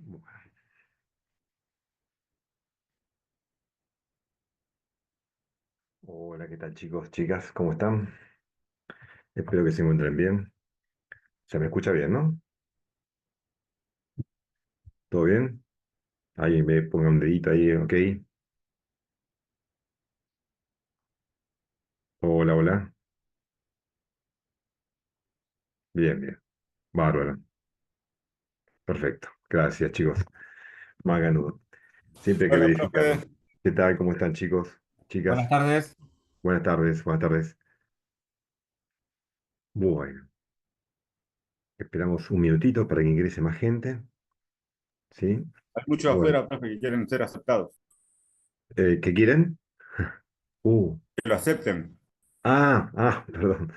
Bu- Hola, ¿qué tal chicos, chicas? ¿Cómo están? Espero que se encuentren bien. ¿Se me escucha bien, no? ¿Todo bien? Ahí me ponga un dedito ahí, ok. Hola, hola. Bien, bien. Bárbaro. Perfecto. Gracias, chicos. Más ganudo. Siempre hay que Hola, verificarlo. profe. ¿Qué tal? ¿Cómo están, chicos? Buenas Chicas, tardes. buenas tardes, buenas tardes. Bueno, esperamos un minutito para que ingrese más gente. ¿Sí? Hay muchos Bueno, afuera, profe, que quieren ser aceptados. ¿qué quieren? Uh, Que lo acepten. perdón.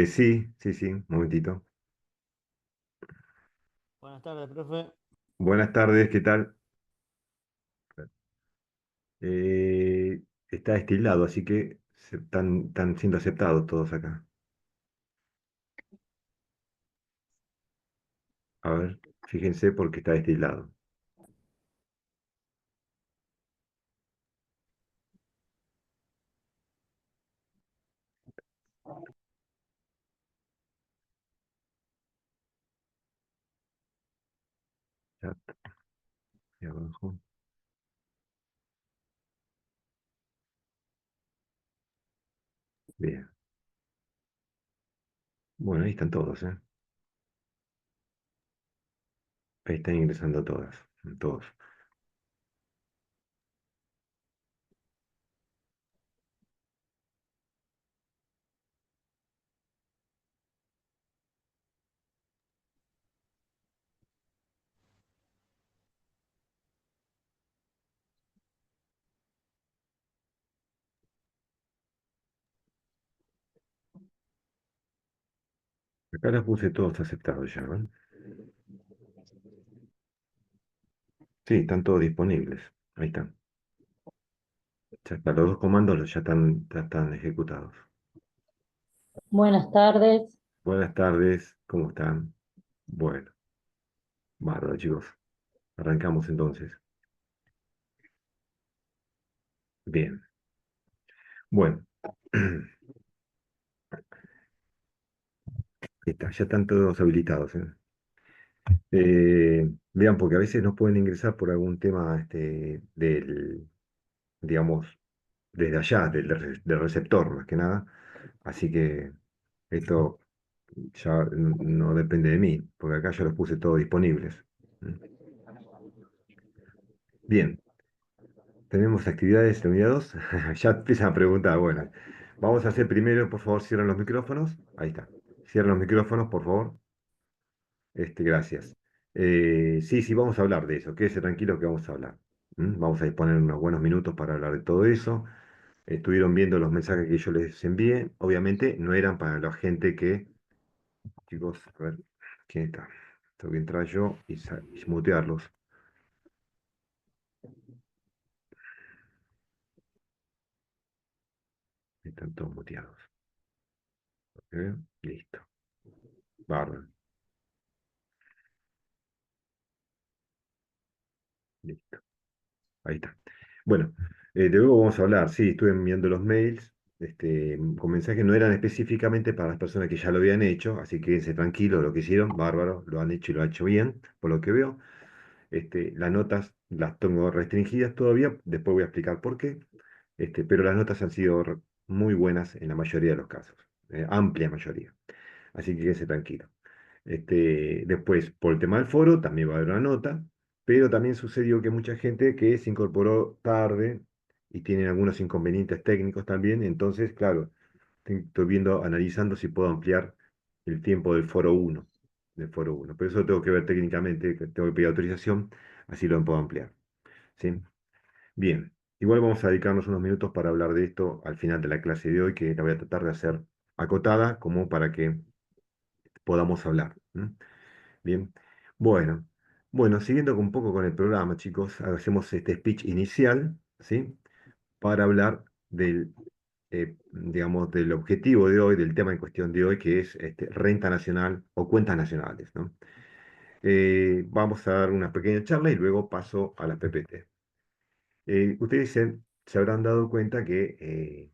Sí, sí, sí, un momentito. Buenas tardes, profe. Buenas tardes, ¿qué tal? Eh, Está destilado, así que están siendo aceptados todos acá. A ver, fíjense porque está destilado. Chat de abajo. Bien. Bueno, ahí están todos, ¿eh? Ahí están ingresando todas, todos. Acá los puse todos aceptados ya, ¿ven? Sí, están todos disponibles. Ahí están. Ya están, los dos comandos ya están ejecutados. Buenas tardes. Buenas tardes, ¿cómo están? Bueno, bárbaro, chicos. Arrancamos entonces. Bien. Bueno, ahí está, ya están todos habilitados, ¿eh? Vean, porque a veces no pueden ingresar por algún tema digamos, desde allá, del receptor, más que nada. Así que esto ya no depende de mí, porque acá ya los puse todos disponibles. ¿Mm? Bien, tenemos actividades terminados. Ya empiezan a preguntar. Bueno, vamos a hacer primero, por favor, cierren los micrófonos. Ahí está. Cierren los micrófonos, por favor. Gracias. Sí, sí, vamos a hablar de eso. Quédese tranquilo que vamos a hablar. Vamos a disponer unos buenos minutos para hablar de todo eso. Estuvieron viendo los mensajes que yo les envié. Obviamente no eran para la gente que, chicos, a ver, ¿quién está? Tengo que entrar yo y mutearlos. Están todos muteados. ¿Ok? Listo. Bárbaro. Listo. Ahí está. Bueno, de luego vamos a hablar. Sí, estuve enviando los mails. Con mensajes no eran específicamente para las personas que ya lo habían hecho, así que quédense tranquilos, lo que hicieron, bárbaro, lo han hecho y lo han hecho bien, por lo que veo. Las notas las tengo restringidas todavía, después voy a explicar por qué, pero las notas han sido muy buenas en la mayoría de los casos, amplia mayoría, así que quédense tranquilos. Después, por el tema del foro, también va a haber una nota, pero también sucedió que mucha gente que se incorporó tarde y tienen algunos inconvenientes técnicos también, entonces, claro, estoy viendo, analizando si puedo ampliar el tiempo del foro uno. Pero eso tengo que ver técnicamente, que tengo que pedir autorización, así lo puedo ampliar. ¿Sí? Bien, igual vamos a dedicarnos unos minutos para hablar de esto al final de la clase de hoy, que la voy a tratar de hacer acotada, como para que podamos hablar. Bien, bueno, bueno, siguiendo un poco con el programa, chicos, hacemos este speech inicial, ¿sí? Para hablar digamos, del objetivo de hoy, del tema en cuestión de hoy, que es renta nacional o cuentas nacionales, ¿no? Vamos a dar una pequeña charla y luego paso a las PPT. Ustedes se habrán dado cuenta que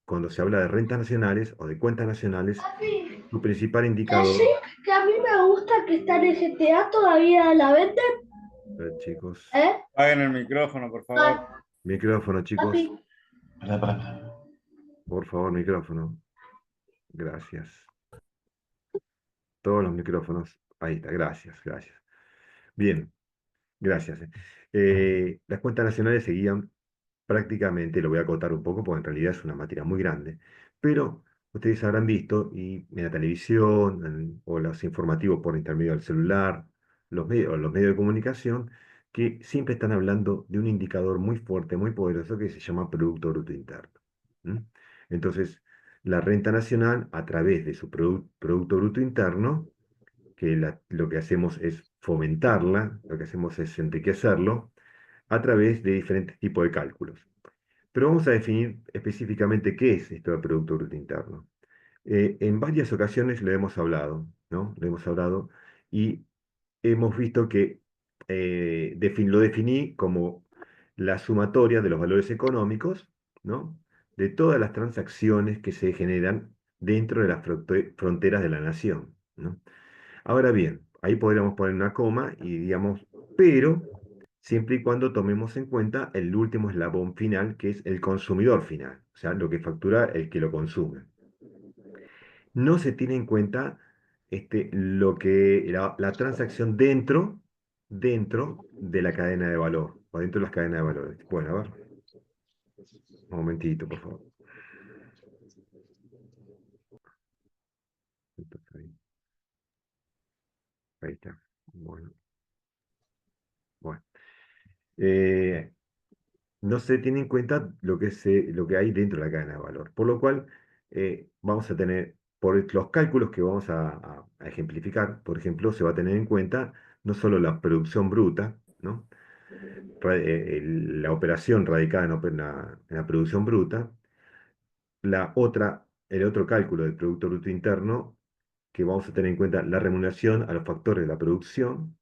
cuando se habla de rentas nacionales o de cuentas nacionales, Papi, su principal ¿el indicador, Shrek que a mí me gusta que está en GTA todavía la venden? a ver, chicos, ¿Eh? Apaguen el micrófono, por favor. micrófono, Papi, chicos, por favor, micrófono. Gracias. Todos los micrófonos. Ahí está, gracias, gracias. Bien, gracias. Las cuentas nacionales seguían prácticamente, lo voy a acotar un poco porque en realidad es una materia muy grande, pero ustedes habrán visto y en la televisión o los informativos por intermedio del celular, los medios de comunicación, que siempre están hablando de un indicador muy fuerte, muy poderoso que se llama Producto Bruto Interno. ¿Mm? Entonces, la renta nacional, a través de su Producto Bruto Interno, que lo que hacemos es fomentarla, lo que hacemos es enriquecerlo, a través de diferentes tipos de cálculos. Pero vamos a definir específicamente qué es esto del Producto Bruto Interno. En varias ocasiones lo hemos hablado, ¿no? Lo hemos hablado y hemos visto que lo definí como la sumatoria de los valores económicos, ¿no? De todas las transacciones que se generan dentro de las fronteras de la nación, ¿no? Ahora bien, ahí podríamos poner una coma y digamos, pero siempre y cuando tomemos en cuenta el último eslabón final, que es el consumidor final, o sea, lo que factura el que lo consume. No se tiene en cuenta la transacción dentro de la cadena de valor, o dentro de las cadenas de valores. Bueno, a ver, un momentito, por favor. Entonces, ahí está. Bueno, bueno. Eh, no se tiene en cuenta lo que hay dentro de la cadena de valor. Por lo cual, vamos a tener, por los cálculos que vamos a ejemplificar, por ejemplo, se va a tener en cuenta no solo la producción bruta, ¿no? La operación radicada en la producción bruta, el otro cálculo del Producto Bruto Interno, que vamos a tener en cuenta la remuneración a los factores de la producción,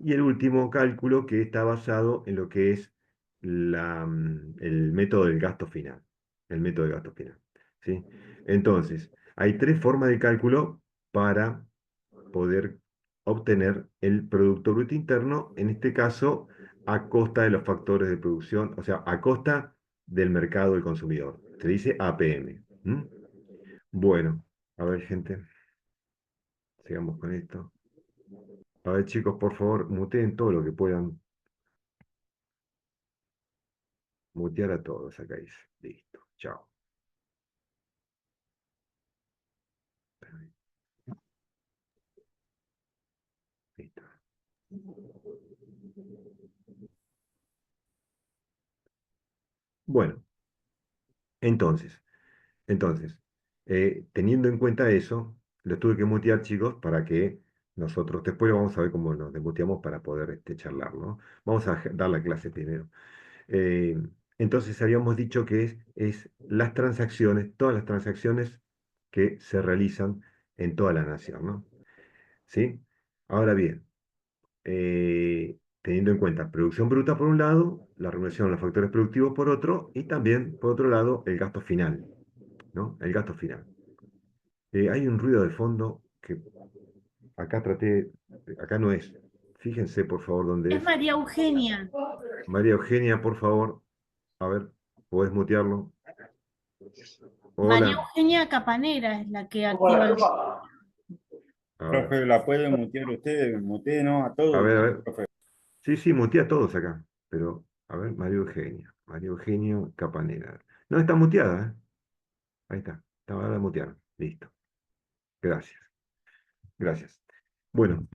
y el último cálculo que está basado en lo que es el método del gasto final. El método del gasto final. ¿Sí? Entonces, hay tres formas de cálculo para poder obtener el Producto Bruto Interno, en este caso, a costa de los factores de producción, o sea, a costa del mercado del consumidor. Se dice APM. ¿Mm? Bueno, a ver, gente, sigamos con esto. A ver, chicos, por favor, muteen todo lo que puedan. Mutear a todos, acá dice. Listo, chao. Listo. Bueno, entonces, entonces, teniendo en cuenta eso, los tuve que mutear, chicos, para que nosotros, después vamos a ver cómo nos desmuteamos para poder charlar, ¿no? Vamos a dar la clase primero. Eh, entonces, habíamos dicho que es las transacciones, todas las transacciones que se realizan en toda la nación, ¿no? ¿Sí? Ahora bien, teniendo en cuenta producción bruta por un lado, la remuneración de los factores productivos por otro, y también, por otro lado, el gasto final, ¿no? El gasto final. Hay un ruido de fondo que acá no es. Fíjense, por favor, dónde Es es. María Eugenia. María Eugenia, por favor, a ver, ¿podés mutearlo? María Hola, Eugenia Capanera es la que activa el... a ver, Profe, ¿la puede mutear usted? ¿No? A a todos, ver, a ver. profe. Sí, sí, mutea a todos acá, pero, a ver, María Eugenia Capanera. No, está muteada, ¿eh? Ahí está, estaba muteada. Listo. Gracias, gracias. Bueno,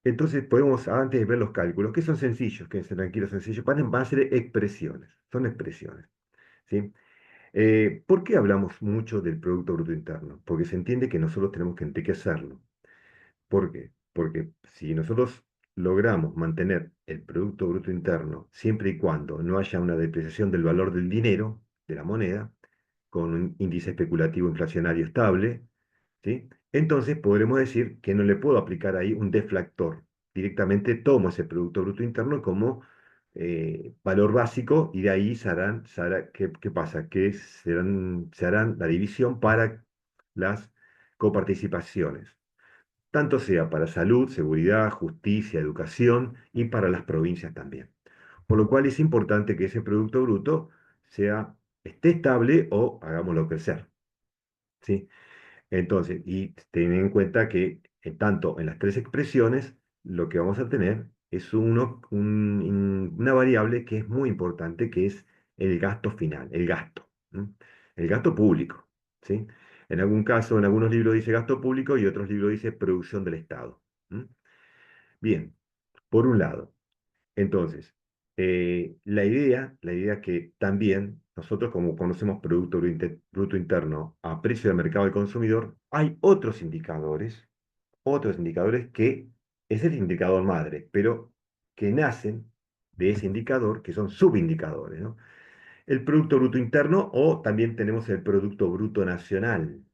entonces podemos, antes de ver los cálculos, que son sencillos, que son tranquilos, sencillos, van a ser expresiones, son expresiones, ¿sí? ¿Por qué hablamos mucho del Producto Bruto Interno? Porque se entiende que nosotros tenemos que enriquecerlo. ¿Por qué? Porque si nosotros logramos mantener el Producto Bruto Interno siempre y cuando no haya una depreciación del valor del dinero, de la moneda, con un índice especulativo inflacionario estable, ¿sí? Entonces podremos decir que no le puedo aplicar ahí un deflactor. Directamente tomo ese Producto Bruto Interno como valor básico y de ahí ¿qué pasa? Que se harán la división para las coparticipaciones, tanto sea para salud, seguridad, justicia, educación y para las provincias también. Por lo cual es importante que ese Producto Bruto esté estable o hagámoslo crecer, ¿sí? Entonces, y ten en cuenta que tanto en las tres expresiones, lo que vamos a tener es una variable que es muy importante, que es el gasto final, el gasto, ¿m? El gasto público, ¿sí? En algún caso, en algunos libros dice gasto público y otros libros dice producción del Estado. ¿M? Bien, por un lado. Entonces, la idea que también nosotros como conocemos Bruto Interno a precio de mercado del consumidor, hay otros indicadores que es el indicador madre, pero que nacen de ese indicador, que son subindicadores, ¿no? El Producto Bruto Interno o también tenemos el Producto Bruto Nacional,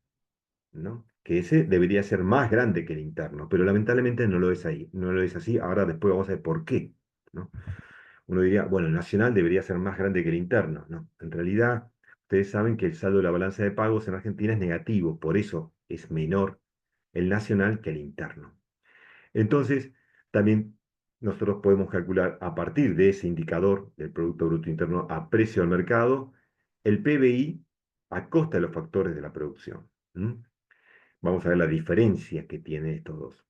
¿no? Que ese debería ser más grande que el interno, pero lamentablemente no lo es ahí, no lo es así. Ahora después vamos a ver por qué, ¿no? Uno diría, bueno, el nacional debería ser más grande que el interno, ¿no? En realidad, ustedes saben que el saldo de la balanza de pagos en Argentina es negativo, por eso es menor el nacional que el interno. Entonces, también nosotros podemos calcular a partir de ese indicador del Producto Bruto Interno a precio al mercado, el PBI a costa de los factores de la producción. ¿M? Vamos a ver la diferencia que tiene estos dos.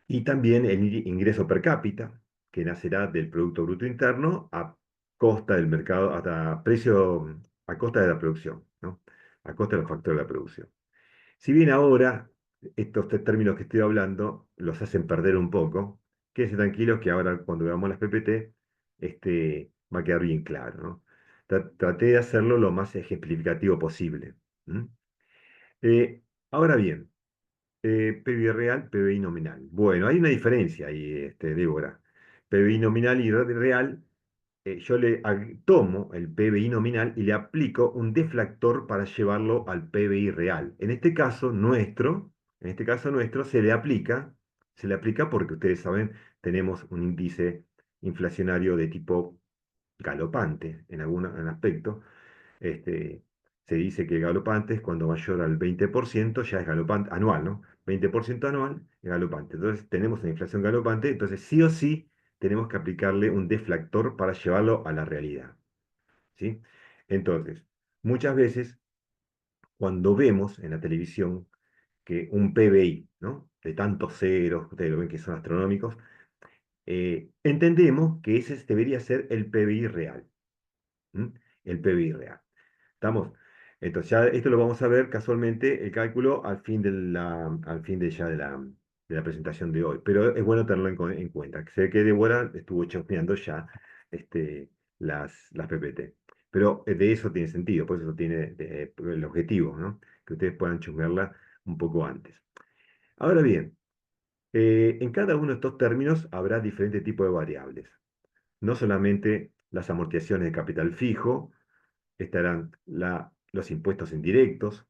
Y también el ingreso per cápita, que nacerá del Producto Bruto Interno a costa del mercado, hasta precio, a costa de la producción, ¿no? A costa de los factores de la producción. Si bien ahora estos tres términos que estoy hablando los hacen perder un poco, quédense tranquilos que ahora cuando veamos las PPT, va a quedar bien claro, ¿no? Traté de hacerlo lo más ejemplificativo posible. ¿M? Ahora bien, PBI real, PBI nominal. Bueno, hay una diferencia ahí, Débora. PBI nominal y real, yo tomo el PBI nominal y le aplico un deflactor para llevarlo al PBI real. En este caso nuestro se le aplica porque ustedes saben, tenemos un índice inflacionario de tipo galopante en algún aspecto. este, Se dice que galopante es cuando mayor al 20%, ya es galopante, anual, ¿no? 20% anual es galopante. Entonces tenemos una inflación galopante, entonces sí o sí tenemos que aplicarle un deflactor para llevarlo a la realidad, ¿sí? Entonces, muchas veces cuando vemos en la televisión que un PBI, ¿no? De tantos ceros, ustedes lo ven que son astronómicos, entendemos que ese debería ser el PBI real. ¿M? El PBI real. ¿Estamos? Entonces, ya esto lo vamos a ver casualmente, el cálculo al fin de la presentación de hoy. Pero es bueno tenerlo en cuenta. Sé que Débora estuvo chusmeando ya las PPT. Pero de eso tiene sentido, por eso tiene el objetivo, ¿no? Que ustedes puedan chusmearla un poco antes. Ahora bien, en cada uno de estos términos habrá diferentes tipos de variables. No solamente las amortizaciones de capital fijo, estarán los impuestos indirectos,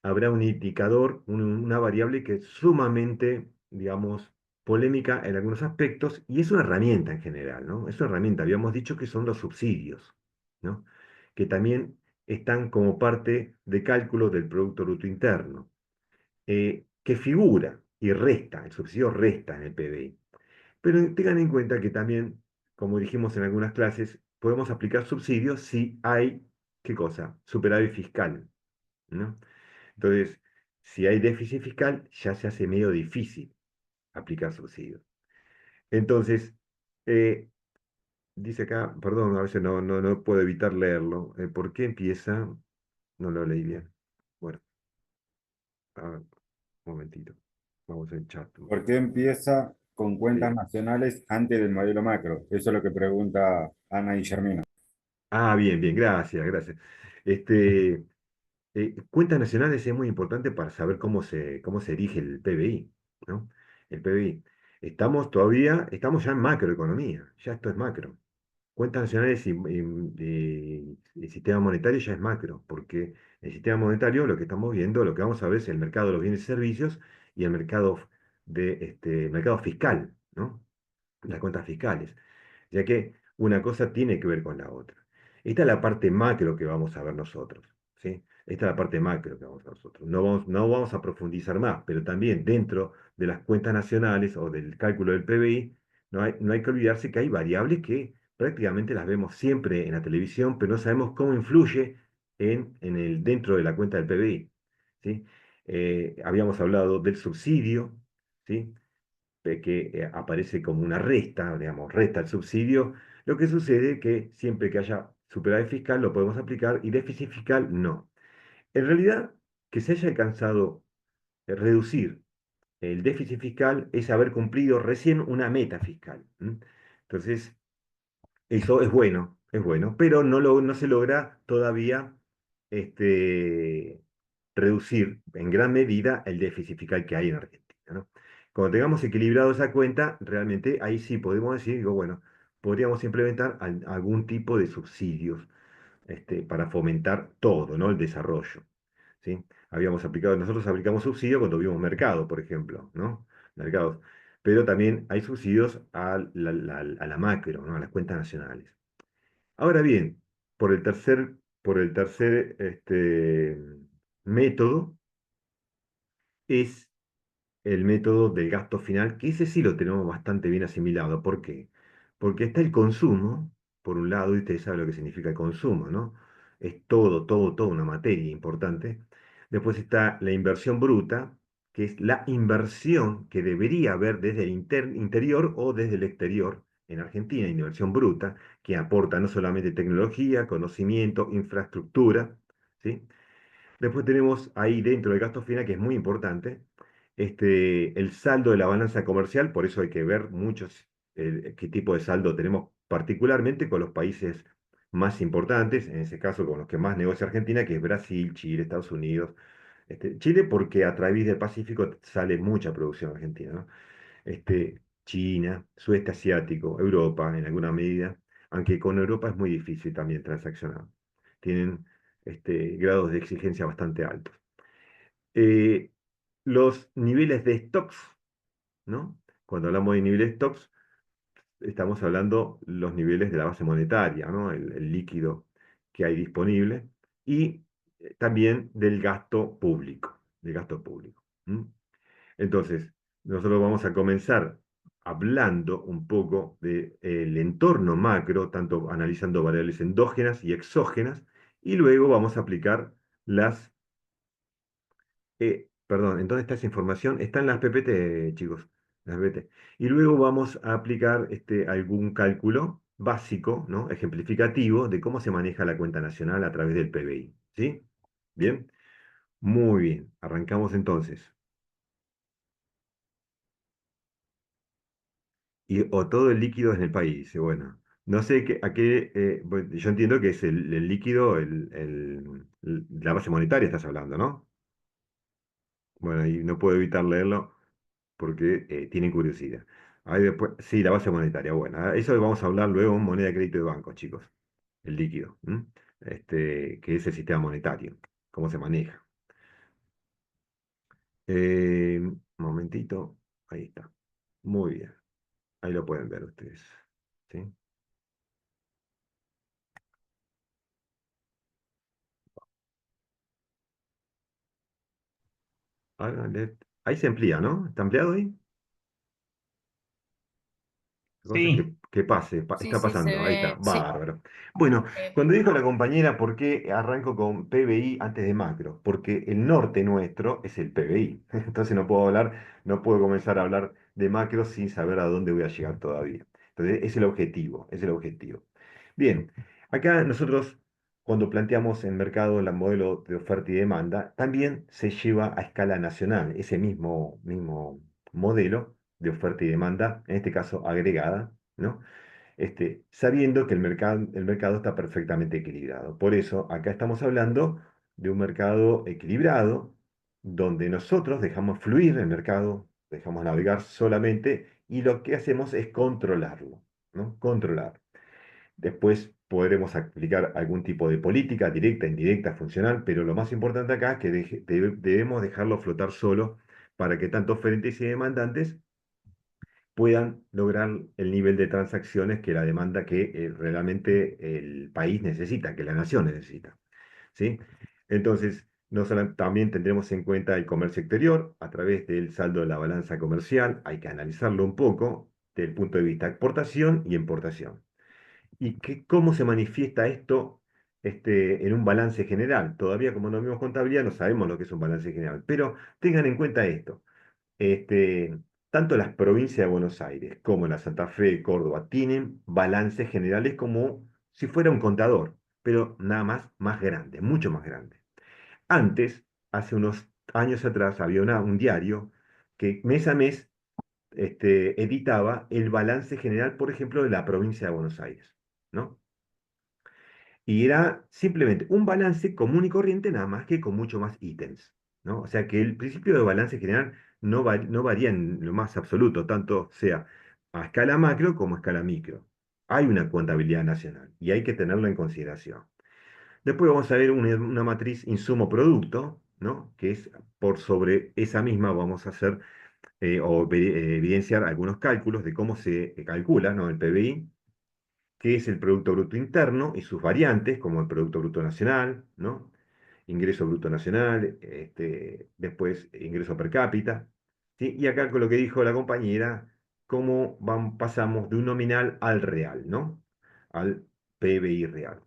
habrá un indicador, una variable que es sumamente, digamos, polémica en algunos aspectos y es una herramienta en general, ¿no? Es una herramienta, habíamos dicho que son los subsidios, ¿no? Que también están como parte de cálculo del Producto Bruto Interno, que figura y resta, el subsidio resta en el PBI. Pero tengan en cuenta que también, como dijimos en algunas clases, podemos aplicar subsidios si hay, ¿qué cosa? Superávit fiscal, ¿no? Entonces, si hay déficit fiscal, ya se hace medio difícil aplicar subsidios. Entonces, eh, dice acá, perdón, a veces no puedo evitar leerlo. ¿Por qué empieza? No lo leí bien. Bueno, a ver, un momentito. Vamos al chat. ¿Por qué empieza con cuentas Sí. nacionales antes del modelo macro? Eso es lo que pregunta Ana Guillermina. Ah, bien, bien, gracias, gracias. Este, Cuentas nacionales es muy importante para saber cómo se erige el PBI, ¿no? El PBI. Estamos ya en macroeconomía, ya esto es macro. cuentas nacionales y sistema monetario ya es macro, porque el sistema monetario lo que estamos viendo, lo que vamos a ver es el mercado de los bienes y servicios y el mercado, mercado fiscal, ¿no? Las cuentas fiscales, ya que una cosa tiene que ver con la otra. Esta es la parte macro que vamos a ver nosotros, ¿sí? Esta es la parte macro que vamos a ver nosotros. No vamos a profundizar más, pero también dentro de las cuentas nacionales o del cálculo del PBI, no hay que olvidarse que hay variables que prácticamente las vemos siempre en la televisión, pero no sabemos cómo influye dentro de la cuenta del PBI, ¿sí? Habíamos hablado del subsidio, ¿sí? Que aparece como una resta, digamos, resta el subsidio. Lo que sucede es que siempre que haya superávit fiscal lo podemos aplicar y déficit fiscal no. En realidad, que se haya alcanzado reducir el déficit fiscal es haber cumplido recién una meta fiscal. ¿M? Entonces, eso es bueno, pero no se logra todavía este, reducir en gran medida el déficit fiscal que hay en Argentina, ¿no? Cuando tengamos equilibrado esa cuenta, realmente ahí sí podemos decir, digo, bueno, podríamos implementar algún tipo de subsidios para fomentar todo, ¿no? El desarrollo, ¿sí? Nosotros aplicamos subsidios cuando vimos mercado, por ejemplo, ¿no? Mercados. Pero también hay subsidios a la macro, ¿no? A las cuentas nacionales. Ahora bien, por el tercer método es el método del gasto final, que ese sí lo tenemos bastante bien asimilado. ¿Por qué? Porque está el consumo, por un lado, y ustedes saben lo que significa el consumo, ¿no? Es toda una materia importante. Después está la inversión bruta, que es la inversión que debería haber desde el interior o desde el exterior. En Argentina, inversión bruta, que aporta no solamente tecnología, conocimiento, infraestructura, ¿sí? Después tenemos ahí dentro del gasto final, que es muy importante, el saldo de la balanza comercial, por eso hay que ver muchos qué tipo de saldo tenemos particularmente con los países más importantes, en ese caso con los que más negocia Argentina, que es Brasil, Chile, Estados Unidos. Chile porque a través del Pacífico sale mucha producción argentina, ¿no? China, sudeste asiático, Europa en alguna medida, aunque con Europa es muy difícil también transaccionar. Tienen grados de exigencia bastante altos. Eh, los niveles de stocks, ¿no? Cuando hablamos de niveles de stocks, estamos hablando los niveles de la base monetaria, ¿no? El líquido que hay disponible y también del gasto público, del gasto público. ¿M? Entonces, nosotros vamos a comenzar hablando un poco del entorno macro, tanto analizando variables endógenas y exógenas, y luego vamos a aplicar perdón, ¿en dónde está esa información? Está en las PPT, chicos, las PPT. Y luego vamos a aplicar algún cálculo básico, ¿no? Ejemplificativo de cómo se maneja la cuenta nacional a través del PBI, ¿sí? Bien, muy bien, arrancamos entonces. O todo el líquido en el país, dice, bueno, no sé bueno, yo entiendo que es el líquido, la base monetaria estás hablando, ¿no? Bueno, y no puedo evitar leerlo porque tienen curiosidad. Ahí después, sí, la base monetaria, bueno, eso vamos a hablar luego en moneda de crédito de banco, chicos, el líquido, ¿m? Que es el sistema monetario, cómo se maneja. Un momentito, ahí está, muy bien, ahí lo pueden ver ustedes, ¿sí? Ahí se amplía, ¿no? ¿Está ampliado ahí? Entonces, Sí, que pase, sí, está sí, se pasando, ahí está, ve, sí. bárbaro. Bueno, cuando dijo la compañera por qué arranco con PBI antes de macro, porque el norte nuestro es el PBI, entonces no puedo comenzar a hablar de macro sin saber a dónde voy a llegar todavía. Entonces, es el objetivo, es el objetivo. Bien, acá nosotros cuando planteamos en mercado el modelo de oferta y demanda, también se lleva a escala nacional, ese mismo modelo de oferta y demanda, en este caso agregada, ¿no? Sabiendo que el mercado está perfectamente equilibrado. Por eso, acá estamos hablando de un mercado equilibrado, donde nosotros dejamos fluir el mercado, dejamos navegar solamente, y lo que hacemos es controlarlo, ¿no? Controlar. Después podremos aplicar algún tipo de política, directa, indirecta, funcional, pero lo más importante acá es que debemos dejarlo flotar solo para que tanto oferentes y demandantes puedan lograr el nivel de transacciones que la demanda que realmente el país necesita, que la nación necesita. ¿Sí? Entonces, también tendremos en cuenta el comercio exterior a través del saldo de la balanza comercial. Hay que analizarlo un poco desde el punto de vista de exportación y importación. ¿Y cómo se manifiesta esto en un balance general? Todavía como no vimos contabilidad, no sabemos lo que es un balance general, pero tengan en cuenta esto. Este, tanto las provincias de Buenos Aires como la Santa Fe y Córdoba tienen balances generales como si fuera un contador, pero nada más grande, mucho más grande. Antes, hace unos años atrás, había un diario que mes a mes editaba el balance general, por ejemplo, de la provincia de Buenos Aires, ¿no? Y era simplemente un balance común y corriente, nada más que con mucho más ítems, ¿no? O sea que el principio de balance general no varía en lo más absoluto, tanto sea a escala macro como a escala micro. Hay una contabilidad nacional y hay que tenerlo en consideración. Después vamos a ver una matriz insumo-producto, ¿no? Que es por sobre esa misma vamos a hacer evidenciar algunos cálculos de cómo se calcula, ¿no? El PBI, que es el Producto Bruto Interno y sus variantes, como el Producto Bruto Nacional, ¿no? Ingreso Bruto Nacional, después ingreso per cápita, ¿sí? Y acá con lo que dijo la compañera, cómo pasamos de un nominal al real, ¿no? Al PBI real.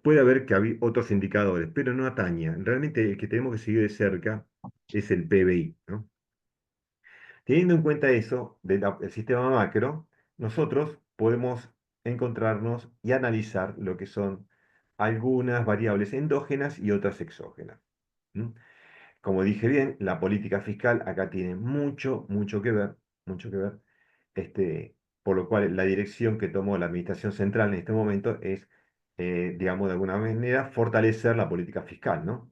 Puede haber que hay otros indicadores, pero no ataña. Realmente el que tenemos que seguir de cerca es el PBI, ¿no? Teniendo en cuenta eso del sistema macro, nosotros podemos encontrarnos y analizar lo que son algunas variables endógenas y otras exógenas. ¿M? Como dije bien, la política fiscal acá tiene mucho que ver, por lo cual la dirección que tomó la Administración Central en este momento es, digamos, de alguna manera, fortalecer la política fiscal, ¿no?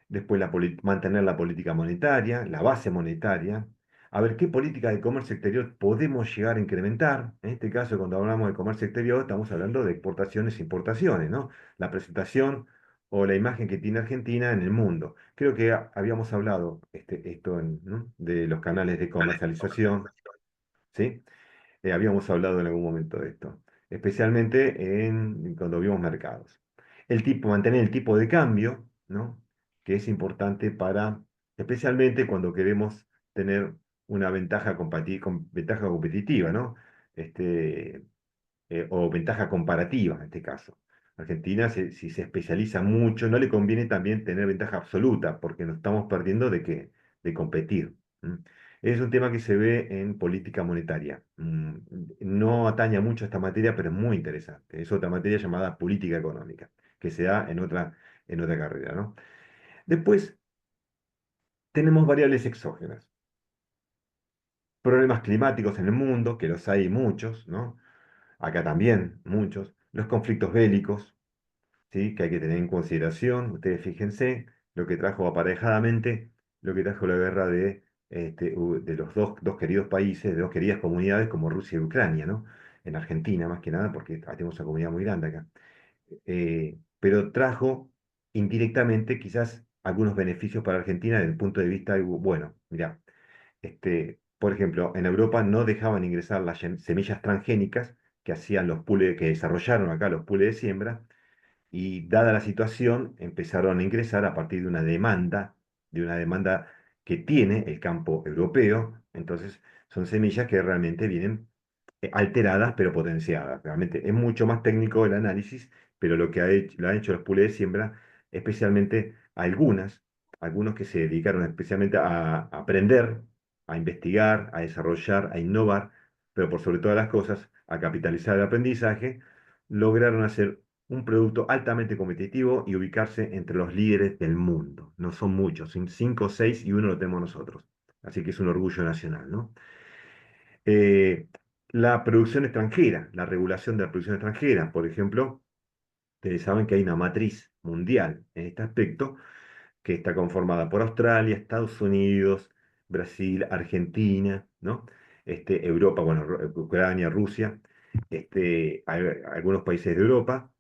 Después mantener la política monetaria, la base monetaria, a ver qué política de comercio exterior podemos llegar a incrementar. En este caso, cuando hablamos de comercio exterior, estamos hablando de exportaciones e importaciones, ¿no? La presentación o la imagen que tiene Argentina en el mundo. Creo que habíamos hablado esto ¿no? de los canales de comercialización, ¿sí? Habíamos hablado en algún momento de esto, especialmente cuando vimos mercados. Mantener el tipo de cambio, ¿no? Que es importante especialmente cuando queremos tener una ventaja competitiva, ¿no? Este, o ventaja comparativa en este caso. Argentina, si se especializa mucho, no le conviene también tener ventaja absoluta, porque nos estamos perdiendo de competir. ¿M? Es un tema que se ve en política monetaria. No ataña mucho a esta materia, pero es muy interesante. Es otra materia llamada política económica, que se da en otra carrera, ¿no? Después tenemos variables exógenas. Problemas climáticos en el mundo, que los hay muchos, ¿no? Acá también muchos. Los conflictos bélicos, ¿sí? Que hay que tener en consideración. Ustedes fíjense lo que trajo aparejadamente, lo que trajo la guerra de los dos queridos países, de dos queridas comunidades como Rusia y Ucrania, ¿no? En Argentina, más que nada, porque tenemos una comunidad muy grande acá. Pero trajo indirectamente quizás algunos beneficios para Argentina desde el punto de vista, bueno, mira, por ejemplo, en Europa no dejaban ingresar las semillas transgénicas que hacían que desarrollaron acá los pools de siembra, y dada la situación, empezaron a ingresar a partir de una demanda que tiene el campo europeo. Entonces, son semillas que realmente vienen alteradas pero potenciadas. Realmente es mucho más técnico el análisis, pero lo han hecho los pools de siembra, especialmente algunos que se dedicaron especialmente a aprender, a investigar, a desarrollar, a innovar, pero por sobre todas las cosas, a capitalizar el aprendizaje, lograron hacer un producto altamente competitivo y ubicarse entre los líderes del mundo. No son muchos, son 5 o 6 y uno lo tenemos nosotros. Así que es un orgullo nacional, ¿no? Eh, la producción extranjera, la regulación de la producción extranjera, por ejemplo, ustedes saben que hay una matriz mundial en este aspecto que está conformada por Australia, Estados Unidos, Brasil, Argentina, ¿no? Europa, bueno, Ucrania, Rusia. Hay algunos países de Europa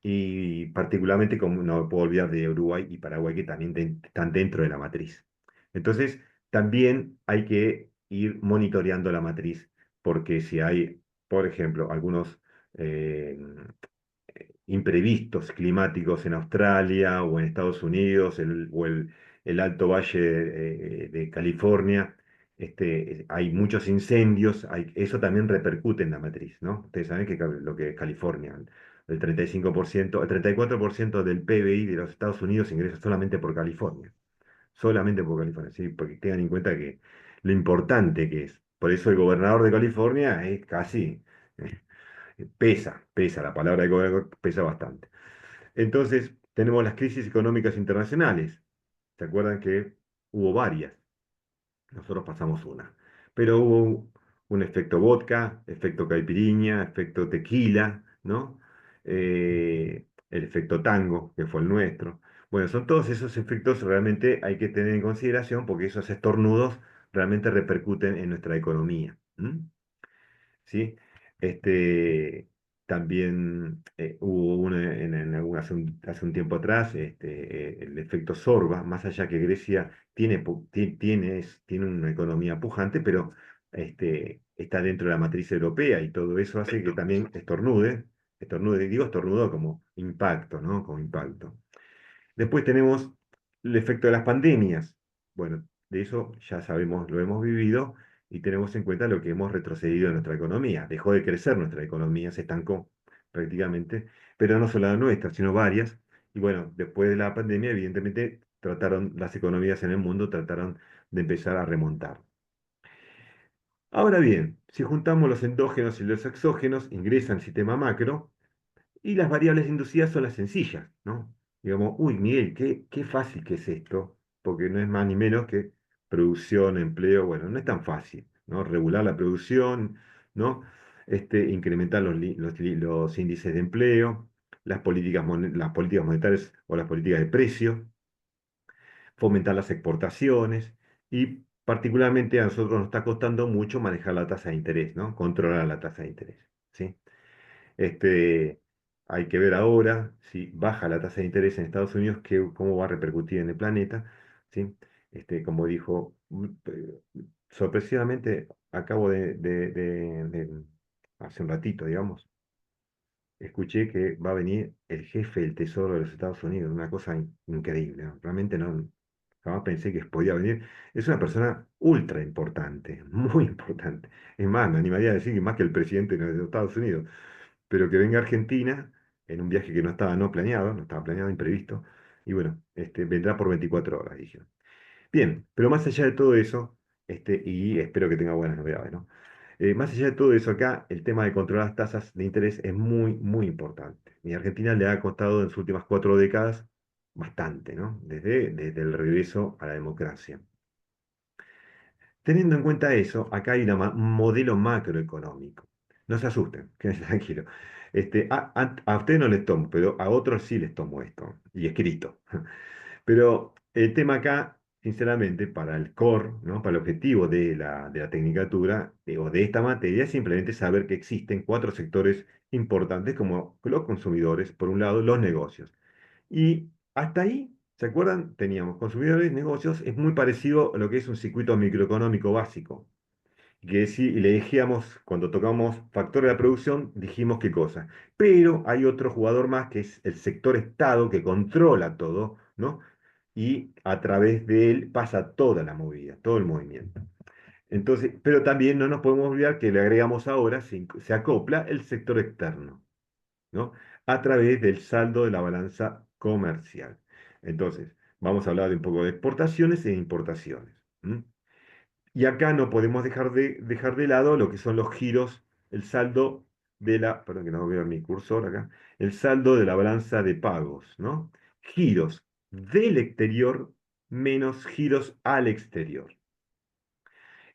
y particularmente, como no me puedo olvidar de Uruguay y Paraguay, que también están dentro de la matriz. Entonces, también hay que ir monitoreando la matriz, porque si hay, por ejemplo, algunos eh, imprevistos climáticos en Australia o en Estados Unidos el Alto Valle de California, hay muchos incendios, eso también repercute en la matriz, ¿no? Ustedes saben que lo que es California, el 35%, el 34% del PBI de los Estados Unidos ingresa solamente por California, ¿sí? Porque tengan en cuenta que lo importante que es. Por eso el gobernador de California es casi, eh, pesa, la palabra de gobernador pesa bastante. Entonces, tenemos las crisis económicas internacionales. ¿Se acuerdan que hubo varias? Nosotros pasamos una. Pero hubo un efecto vodka, efecto caipirinha, efecto tequila, ¿no? El efecto tango, que fue el nuestro. Bueno, son todos esos efectos realmente hay que tener en consideración porque esos estornudos realmente repercuten en nuestra economía. ¿M? ¿Sí? Este, También hubo uno hace un tiempo atrás, el efecto Sorba, más allá que Grecia tiene una economía pujante, pero está dentro de la matriz europea y todo eso hace que también digo estornudo como impacto, ¿no? Como impacto. Después tenemos el efecto de las pandemias. Bueno, de eso ya sabemos, lo hemos vivido y tenemos en cuenta lo que hemos retrocedido en nuestra economía. Dejó de crecer nuestra economía, se estancó prácticamente, pero no solo la nuestra, sino varias. Y bueno, después de la pandemia, evidentemente, las economías en el mundo trataron de empezar a remontar. Ahora bien, si juntamos los endógenos y los exógenos, ingresa el sistema macro, y las variables inducidas son las sencillas, ¿no? Digamos, uy, Miguel, qué fácil que es esto, porque no es más ni menos que producción, empleo, bueno, no es tan fácil, ¿no? Regular la producción, ¿no? Incrementar los índices de empleo, las políticas monetarias o las políticas de precio, fomentar las exportaciones y particularmente a nosotros nos está costando mucho manejar la tasa de interés, ¿no? Controlar la tasa de interés, ¿sí? Este, Hay que ver ahora si baja la tasa de interés en Estados Unidos, cómo va a repercutir en el planeta, ¿sí? Como dijo, sorpresivamente, acabo hace un ratito, digamos, escuché que va a venir el jefe del Tesoro de los Estados Unidos, una cosa increíble, ¿no? Realmente no, jamás pensé que podía venir. Es una persona ultra importante, muy importante. Es más, me animaría a decir que más que el presidente de los Estados Unidos, pero que venga a Argentina en un viaje que no planeado, no estaba planeado, imprevisto, y bueno, vendrá por 24 horas, dijeron. Bien, pero más allá de todo eso, y espero que tenga buenas novedades, ¿no? Más allá de todo eso, acá el tema de controlar las tasas de interés es muy, muy importante. Y a Argentina le ha costado en sus últimas 4 décadas bastante, ¿no? Desde el regreso a la democracia. Teniendo en cuenta eso, acá hay un modelo macroeconómico. No se asusten, quédense tranquilos. A ustedes no les tomo, pero a otros sí les tomo esto, y escrito. Pero el tema acá, sinceramente, para el core, ¿no? Para el objetivo de la tecnicatura o de esta materia, es simplemente saber que existen 4 sectores importantes como los consumidores, por un lado, los negocios. Y hasta ahí, ¿se acuerdan? Teníamos consumidores, negocios, es muy parecido a lo que es un circuito microeconómico básico. Que sí, y le dijimos, cuando tocamos factores de la producción, dijimos qué cosa. Pero hay otro jugador más que es el sector Estado que controla todo, ¿no? Y a través de él pasa toda la movida, todo el movimiento. Entonces, pero también no nos podemos olvidar que le agregamos ahora, se acopla el sector externo, ¿no? A través del saldo de la balanza comercial. Entonces, vamos a hablar de un poco de exportaciones e importaciones. ¿M? Y acá no podemos dejar de lado lo que son los giros, el saldo perdón que no veo mi cursor acá, el saldo de la balanza de pagos, ¿no? Giros del exterior menos giros al exterior.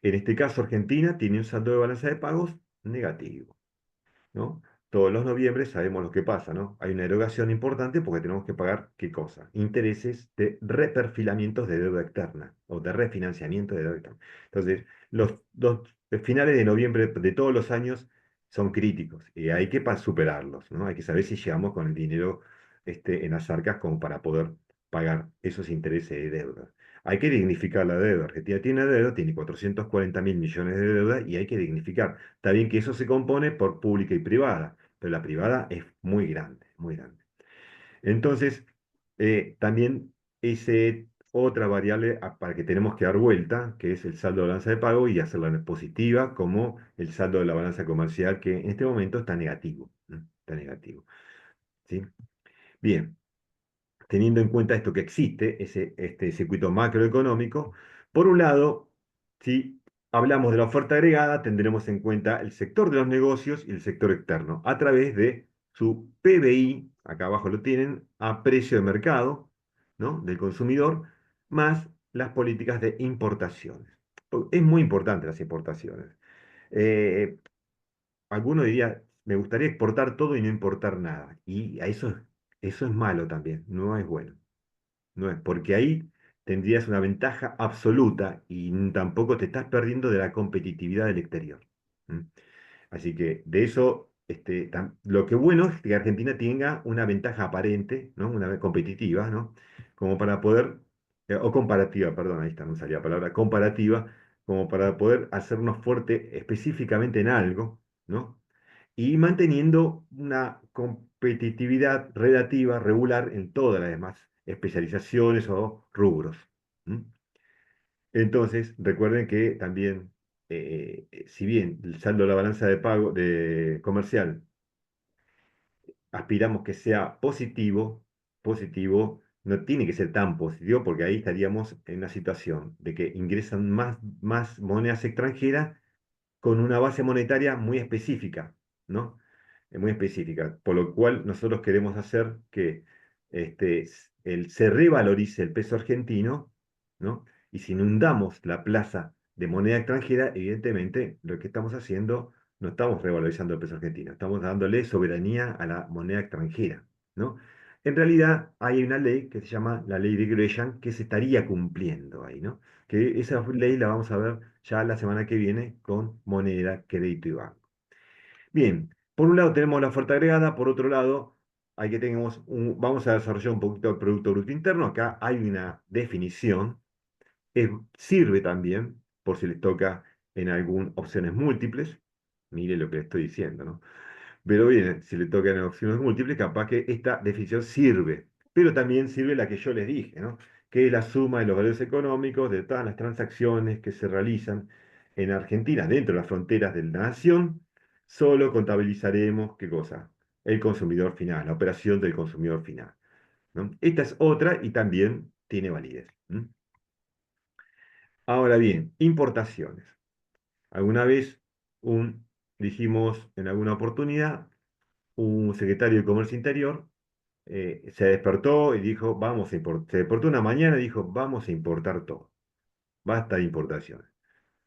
En este caso, Argentina tiene un saldo de balanza de pagos negativo, ¿no? Todos los noviembre sabemos lo que pasa, ¿no? Hay una erogación importante porque tenemos que pagar, ¿qué cosa? Intereses de reperfilamientos de deuda externa o de refinanciamiento de deuda externa. Entonces, los finales de noviembre de todos los años son críticos y hay que superarlos, ¿no? Hay que saber si llegamos con el dinero en las arcas como para poder pagar esos intereses de deuda. Hay que dignificar la deuda. Argentina tiene deuda, tiene 440.000 millones de deuda y hay que dignificar. Está bien que eso se compone por pública y privada, pero la privada es muy grande, muy grande. Entonces, también ese otra variable para que tenemos que dar vuelta, que es el saldo de balanza de pago y hacerla positiva, como el saldo de la balanza comercial, que en este momento está negativo, ¿no? Está negativo, ¿sí? Bien, teniendo en cuenta esto que existe, este circuito macroeconómico, por un lado, si hablamos de la oferta agregada, tendremos en cuenta el sector de los negocios y el sector externo, a través de su PBI, acá abajo lo tienen, a precio de mercado, ¿no? Del consumidor, más las políticas de importaciones. Es muy importante las importaciones. Eh, Alguno diría, me gustaría exportar todo y no importar nada. Y eso es malo también, no es bueno. No es, porque ahí tendrías una ventaja absoluta y tampoco te estás perdiendo de la competitividad del exterior. ¿Mm? Así que de eso, lo que bueno es que Argentina tenga una ventaja aparente, ¿no? Una vez competitiva, ¿no? Como para poder, o comparativa, perdón, ahí está, no salía la palabra, comparativa, como para poder hacernos fuerte específicamente en algo, ¿no? Y manteniendo una competitividad relativa, regular en todas las demás especializaciones o rubros. ¿Mm? Entonces, recuerden que también, si bien el saldo de la balanza de pago de comercial aspiramos que sea positivo, positivo no tiene que ser tan positivo porque ahí estaríamos en una situación de que ingresan más monedas extranjeras con una base monetaria muy específica, ¿no? Muy específica, por lo cual nosotros queremos hacer que se revalorice el peso argentino, ¿no? Y si inundamos la plaza de moneda extranjera, evidentemente lo que estamos haciendo, no estamos revalorizando el peso argentino, estamos dándole soberanía a la moneda extranjera, ¿no? En realidad hay una ley que se llama la ley de Gresham que se estaría cumpliendo ahí, ¿no? Que esa ley la vamos a ver ya la semana que viene con moneda, crédito y banco. Bien, por un lado tenemos la oferta agregada, por otro lado vamos a desarrollar un poquito el Producto Bruto Interno. Acá hay una definición, sirve también por si les toca en algunas opciones múltiples. Mire lo que le estoy diciendo, ¿no? Pero bien, si le tocan opciones múltiples, capaz que esta definición sirve. Pero también sirve la que yo les dije, ¿no? Que es la suma de los valores económicos de todas las transacciones que se realizan en Argentina, dentro de las fronteras de la nación, solo contabilizaremos, ¿qué cosa? El consumidor final, la operación del consumidor final, ¿no? Esta es otra y también tiene validez. ¿M? Ahora bien, importaciones. Alguna vez dijimos en alguna oportunidad, un secretario de Comercio Interior se despertó y dijo, vamos a importar. Se despertó una mañana y dijo, vamos a importar todo. Basta de importaciones.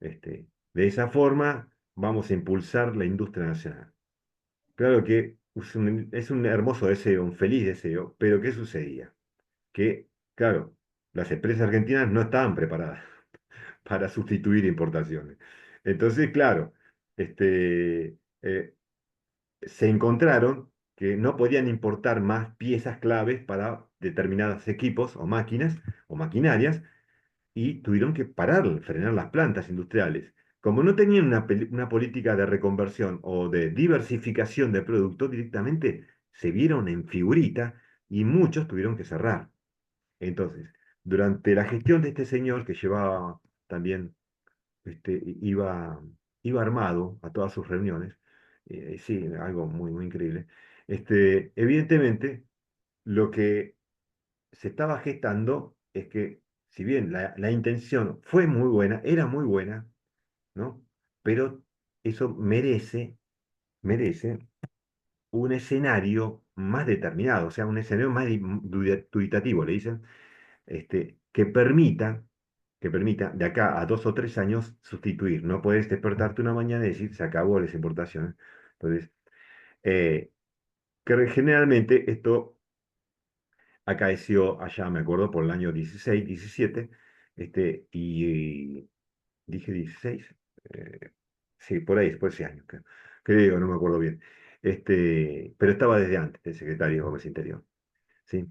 De esa forma vamos a impulsar la industria nacional. Claro que es un hermoso deseo, un feliz deseo, pero ¿qué sucedía? Que, claro, las empresas argentinas no estaban preparadas para sustituir importaciones. Entonces, claro, eh, se encontraron que no podían importar más piezas claves para determinados equipos o máquinas o maquinarias y tuvieron que parar, frenar las plantas industriales. Como no tenían una política de reconversión o de diversificación de productos, directamente se vieron en figurita y muchos tuvieron que cerrar. Entonces, durante la gestión de este señor que llevaba también iba armado a todas sus reuniones. Sí, algo muy, muy increíble. Evidentemente, lo que se estaba gestando es que, si bien la intención fue muy buena, era muy buena, ¿no? Pero eso merece un escenario más determinado, o sea, un escenario más duditativo, le dicen, que permita de acá a 2 o 3 años sustituir. No puedes despertarte una mañana y decir, se acabó las importaciones. Entonces, eh, que generalmente esto acaeció allá, me acuerdo, por el año 16, 17, y dije 16, sí, por ahí, por ese año, creo. creo, no me acuerdo bien. Pero estaba desde antes, el secretario de Comercio Interior. ¿Sí?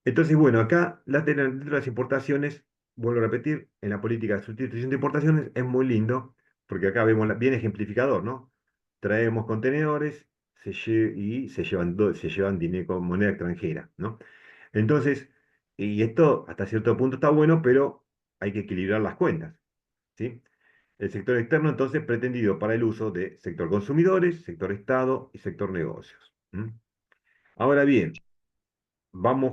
Entonces, bueno, acá dentro de las importaciones, vuelvo a repetir, en la política de sustitución de importaciones es muy lindo, porque acá vemos bien ejemplificador, ¿no? Traemos contenedores y se llevan dinero con moneda extranjera, ¿no? Entonces, y esto hasta cierto punto está bueno, pero hay que equilibrar las cuentas, ¿sí? El sector externo, entonces, pretendido para el uso de sector consumidores, sector Estado y sector negocios. ¿M? Ahora bien,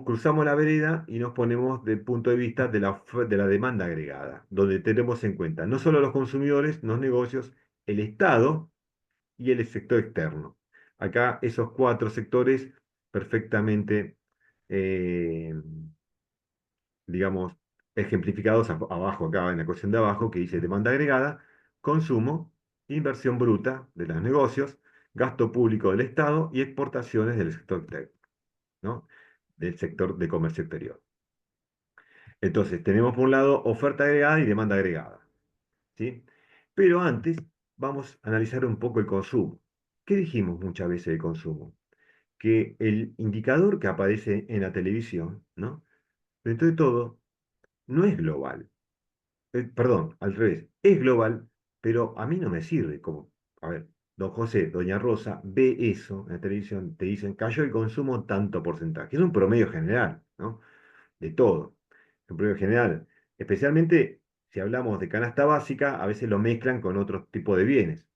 cruzamos la vereda y nos ponemos del punto de vista de la demanda agregada, donde tenemos en cuenta no solo los consumidores, los negocios, el Estado y el sector externo. Acá esos cuatro sectores perfectamente, eh, digamos, ejemplificados abajo, acá en la ecuación de abajo, que dice demanda agregada, consumo, inversión bruta de los negocios, gasto público del Estado y exportaciones del sector externo, ¿no? Del sector de comercio exterior. Entonces, tenemos por un lado oferta agregada y demanda agregada, ¿sí? Pero antes vamos a analizar un poco el consumo. ¿Qué dijimos muchas veces del consumo? Que el indicador que aparece en la televisión, ¿no? Dentro de todo, no es global. Perdón, al revés, es global, pero a mí no me sirve como, a ver, don José, doña Rosa, ve eso en la televisión, te dicen, cayó el consumo tanto porcentaje. Es un promedio general, ¿no? De todo. En promedio general, especialmente si hablamos de canasta básica, a veces lo mezclan con otro tipo de bienes.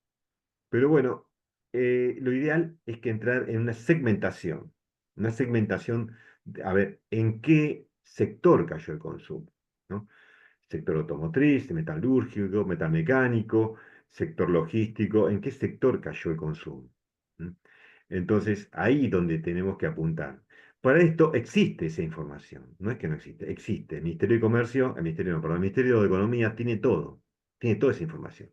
Pero bueno, lo ideal es que entrar en una segmentación, a ver, ¿en qué sector cayó el consumo? ¿No? Sector automotriz, metalúrgico, metalmecánico, sector logístico, ¿en qué sector cayó el consumo? ¿Mm? Entonces, ahí donde tenemos que apuntar. Para esto existe esa información, no es que no existe, existe. El Ministerio de Comercio, el Ministerio, no, perdón, el Ministerio de Economía tiene toda esa información.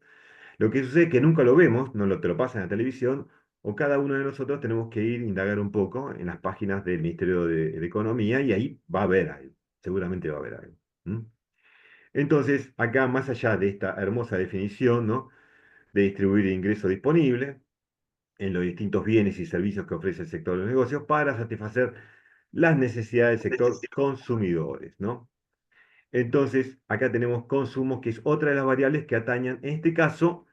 Lo que sucede es que nunca lo vemos, te lo pasan en la televisión, o cada uno de nosotros tenemos que ir a indagar un poco en las páginas del Ministerio de Economía y ahí va a haber algo, seguramente va a haber algo. ¿Mm? Entonces, acá, más allá de esta hermosa definición, ¿no? De distribuir el ingreso disponible en los distintos bienes y servicios que ofrece el sector de los negocios para satisfacer las necesidades del sector consumidores, ¿no? Entonces, acá tenemos consumo, que es otra de las variables que atañan. En este caso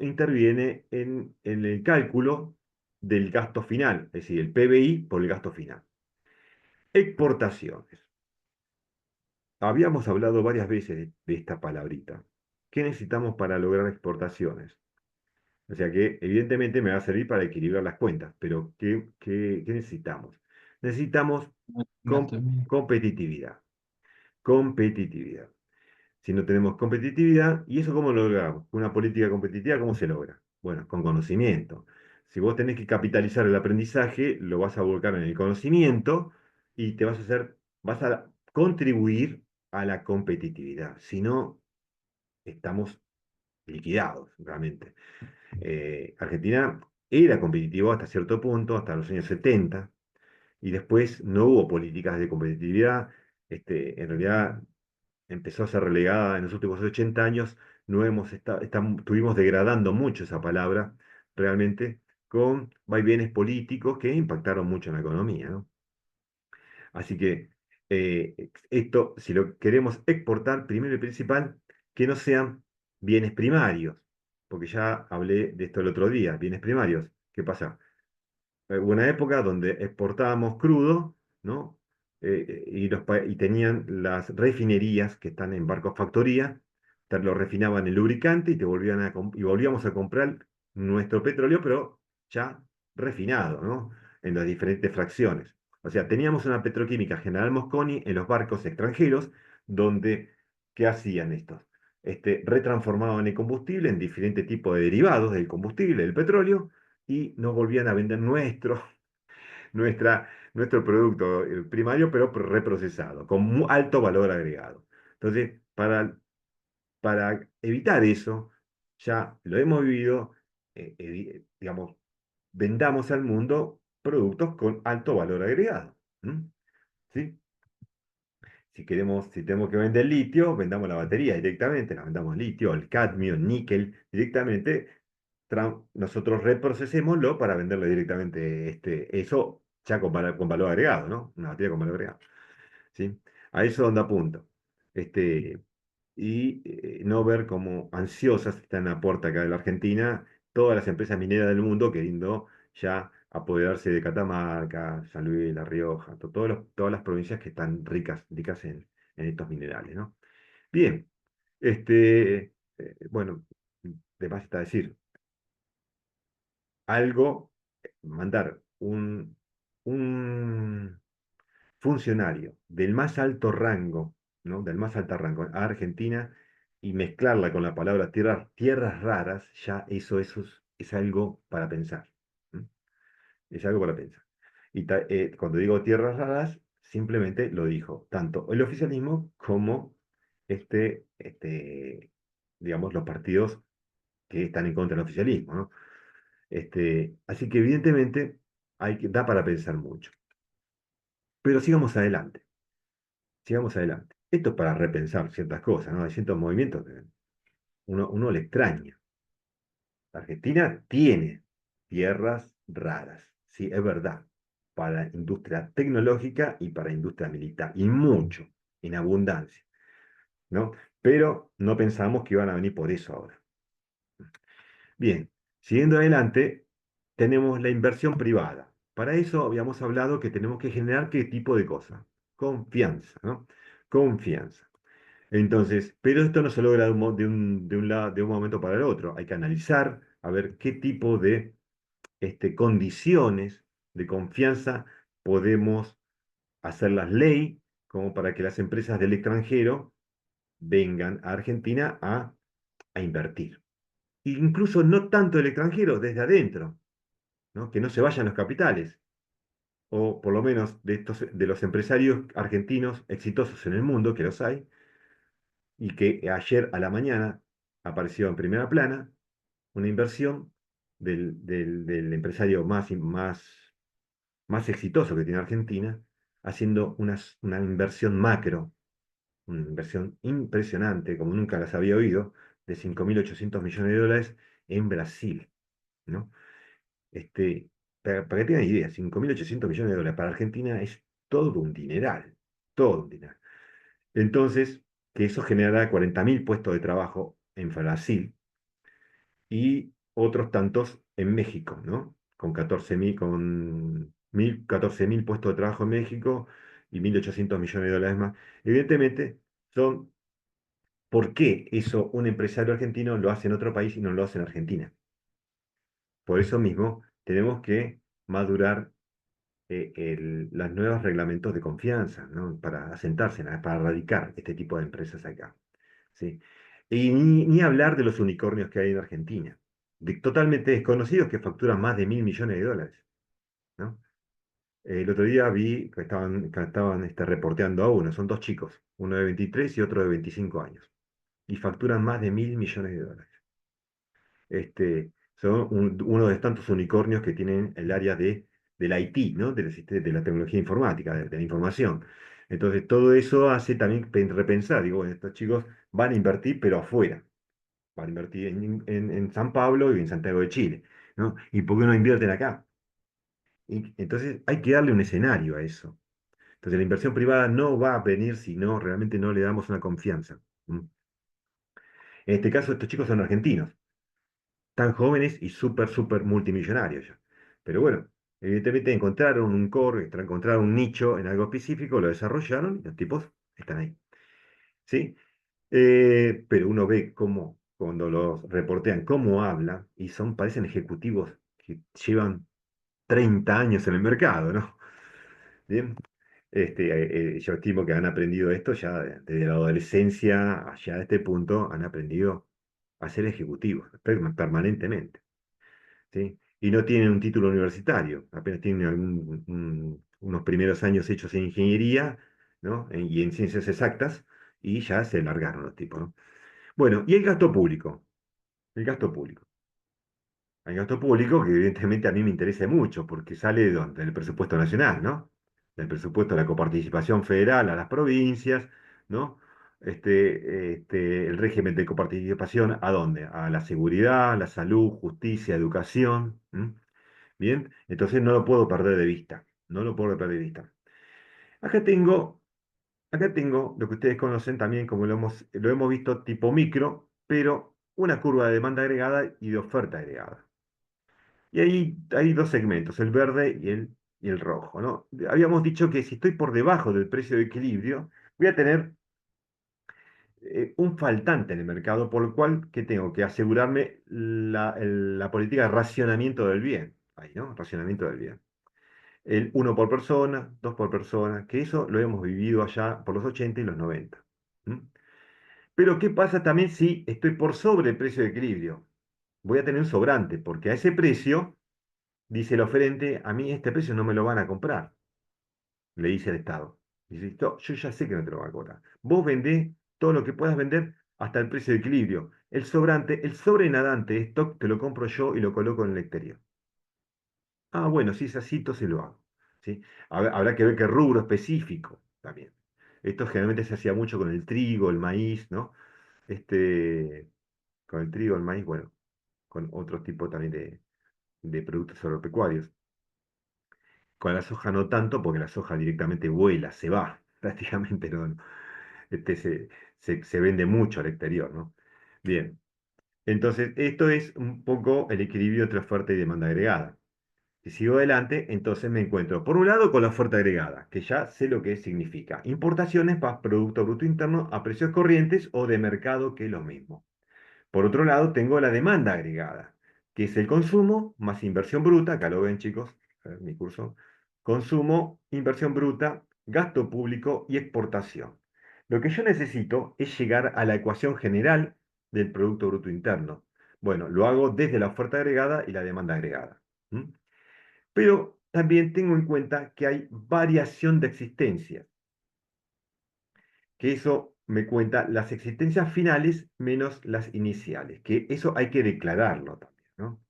interviene en el cálculo del gasto final, es decir, el PBI por el gasto final. Exportaciones. Habíamos hablado varias veces de esta palabrita. ¿Qué necesitamos para lograr exportaciones? O sea que evidentemente me va a servir para equilibrar las cuentas, pero ¿qué necesitamos? Necesitamos competitividad. Competitividad. Si no tenemos competitividad, ¿y eso cómo lo logramos? Una política competitiva, ¿cómo se logra? Bueno, con conocimiento. Si vos tenés que capitalizar el aprendizaje, lo vas a volcar en el conocimiento y vas a contribuir a la competitividad. Si no, estamos liquidados, realmente. Argentina era competitivo hasta cierto punto, hasta los años 70, y después no hubo políticas de competitividad. En realidad empezó a ser relegada en los últimos 80 años, no hemos estuvimos degradando mucho esa palabra, realmente, con vaivenes políticos que impactaron mucho en la economía, ¿no? Así que esto, si lo queremos exportar, primero y principal, que no sean bienes primarios, porque ya hablé de esto el otro día, bienes primarios. ¿Qué pasa? Hubo una época donde exportábamos crudo, ¿no? Y tenían las refinerías que están en barcos factoría, lo refinaban en lubricante y y volvíamos a comprar nuestro petróleo, pero ya refinado, ¿no? En las diferentes fracciones. O sea, teníamos una petroquímica General Mosconi en los barcos extranjeros, donde, ¿qué hacían estos? Retransformaban el combustible en diferentes tipos de derivados del combustible, del petróleo, y nos volvían a vender nuestro producto primario, pero reprocesado, con alto valor agregado. Entonces, para evitar eso, ya lo hemos vivido, digamos, vendamos al mundo productos con alto valor agregado. ¿M? ¿Sí? Si tenemos que vender litio, vendamos la batería directamente, la vendamos litio, el cadmio, el níquel directamente, nosotros reprocesémoslo para venderle directamente eso ya con valor agregado, ¿no? Una batería con valor agregado. ¿Sí? A eso donde apunto. Este, no ver como ansiosas están en la puerta acá de la Argentina todas las empresas mineras del mundo queriendo ya apoderarse de Catamarca, San Luis, La Rioja, todas las provincias que están ricas en estos minerales, ¿no? Bien, bueno, de más está decir, algo, mandar un funcionario del más alto rango, ¿no? Del más alto rango a Argentina y mezclarla con la palabra tierras raras, ya eso es algo para pensar. ¿M? Es algo para pensar. Cuando digo tierras raras, simplemente lo dijo tanto el oficialismo como digamos, los partidos que están en contra del oficialismo, ¿no? Así que evidentemente da para pensar mucho. Pero sigamos adelante. Esto es para repensar ciertas cosas, ¿no? Hay ciertos movimientos que uno le extraña. La Argentina tiene tierras raras, sí, es verdad, para industria tecnológica y para industria militar, y mucho, en abundancia, ¿no? Pero no pensamos que iban a venir por eso ahora. Bien, siguiendo adelante, tenemos la inversión privada. Para eso habíamos hablado que tenemos que generar qué tipo de cosa. Confianza, ¿no? Confianza. Entonces, pero esto no se logra de un momento para el otro. Hay que analizar a ver qué tipo de condiciones de confianza podemos hacerlas ley como para que las empresas del extranjero vengan a Argentina a invertir. Incluso no tanto del extranjero, desde adentro, ¿no? Que no se vayan los capitales, o por lo menos de los empresarios argentinos exitosos en el mundo, que los hay, y que ayer a la mañana apareció en primera plana una inversión del empresario más exitoso que tiene Argentina, haciendo una inversión macro, una inversión impresionante, como nunca las había oído, de 5.800 millones de dólares en Brasil, ¿no? Para que tengan idea, 5.800 millones de dólares para Argentina es todo un dineral, todo un dineral. Entonces, que eso generará 40.000 puestos de trabajo en Brasil y otros tantos en México, ¿no? Con 14.000 puestos de trabajo en México y 1.800 millones de dólares más. Evidentemente, son, ¿por qué eso un empresario argentino lo hace en otro país y no lo hace en Argentina? Por eso mismo, tenemos que madurar los nuevos reglamentos de confianza, ¿no? Para asentarse, ¿no? Para radicar este tipo de empresas acá. ¿Sí? Y ni hablar de los unicornios que hay en Argentina, totalmente desconocidos que facturan más de 1.000 millones de dólares, ¿no? El otro día vi que estaban reporteando a uno, son dos chicos, uno de 23 y otro de 25 años, y facturan más de 1.000 millones de dólares. Son uno de tantos unicornios que tienen el área del IT, ¿no? De la tecnología informática, de la información. Entonces, todo eso hace también repensar, digo, bueno, estos chicos van a invertir, pero afuera, van a invertir en San Pablo y en Santiago de Chile, ¿no? ¿Y por qué no invierten acá? Entonces, hay que darle un escenario a eso. Entonces, la inversión privada no va a venir si no realmente no le damos una confianza. ¿M? En este caso, estos chicos son argentinos tan jóvenes y súper multimillonarios ya. Pero bueno, evidentemente encontraron un core, encontraron un nicho en algo específico, lo desarrollaron y los tipos están ahí. ¿Sí? Pero uno ve cómo, cuando los reportean, cómo habla, y parecen ejecutivos que llevan 30 años en el mercado, ¿no? Bien. Yo estimo que han aprendido esto ya desde la adolescencia, allá a este punto, han aprendido a ser ejecutivos permanentemente. ¿Sí? Y no tienen un título universitario, apenas tienen unos primeros años hechos en ingeniería, ¿no? Y en ciencias exactas, y ya se largaron los tipos, ¿no? Bueno, y el gasto público, el gasto público. El gasto público que evidentemente a mí me interesa mucho, porque sale de dónde, del presupuesto nacional, ¿no? Del presupuesto de la coparticipación federal a las provincias, ¿no? el régimen de coparticipación, ¿a dónde? A la seguridad, la salud, justicia, educación. ¿M? Bien, entonces no lo puedo perder de vista. No lo puedo perder de vista. Acá tengo, acá tengo lo que ustedes conocen también como lo hemos visto tipo micro, pero una curva de demanda agregada y de oferta agregada. Y ahí hay dos segmentos, el verde y el rojo, ¿no? Habíamos dicho que si estoy por debajo del precio de equilibrio, voy a tener un faltante en el mercado, por lo cual que tengo que asegurarme la política de racionamiento del bien. Ahí, ¿no? Racionamiento del bien. El uno por persona, dos por persona, que eso lo hemos vivido allá por los 80 y los 90. ¿M? Pero ¿qué pasa también si estoy por sobre el precio de equilibrio? Voy a tener un sobrante, porque a ese precio, dice el oferente, a mí este precio no me lo van a comprar, le dice el Estado. Dice, "No, yo ya sé que no te lo van a cobrar. Vos vendés todo lo que puedas vender hasta el precio de equilibrio. El sobrante, el sobrenadante de stock te lo compro yo y lo coloco en el exterior. Ah, bueno, si es así, entonces lo hago. ¿Sí? Habrá que ver qué rubro específico también. Esto generalmente se hacía mucho con el trigo, el maíz, ¿no? Este, con el trigo, el maíz, bueno, con otros tipos también de productos agropecuarios. Con la soja no tanto, porque la soja directamente vuela, se va, prácticamente no, se vende mucho al exterior, ¿no? Bien, entonces esto es un poco el equilibrio entre oferta y demanda agregada. Si sigo adelante, entonces me encuentro, por un lado, con la oferta agregada, que ya sé lo que significa. Importaciones más Producto Bruto Interno a precios corrientes o de mercado, que es lo mismo. Por otro lado, tengo la demanda agregada, que es el consumo más inversión bruta, acá lo ven chicos, a ver, mi curso, consumo, inversión bruta, gasto público y exportación. Lo que yo necesito es llegar a la ecuación general del Producto Bruto Interno. Bueno, lo hago desde la oferta agregada y la demanda agregada. ¿M? Pero también tengo en cuenta que hay variación de existencias, que eso me cuenta las existencias finales menos las iniciales, que eso hay que declararlo también, ¿no?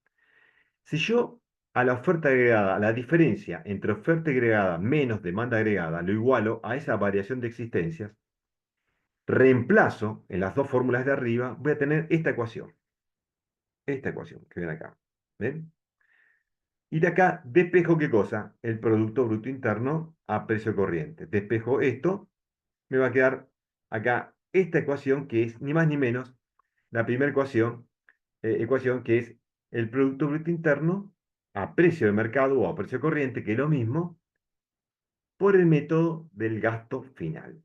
Si yo a la oferta agregada, a la diferencia entre oferta agregada menos demanda agregada, lo igualo a esa variación de existencias, reemplazo en las dos fórmulas de arriba, voy a tener esta ecuación que ven acá. ¿Ven? Y de acá despejo qué cosa? El Producto Bruto Interno a precio corriente. Despejo esto, me va a quedar acá esta ecuación que es ni más ni menos la primera ecuación que es el Producto Bruto Interno a precio de mercado o a precio corriente, que es lo mismo, por el método del gasto final.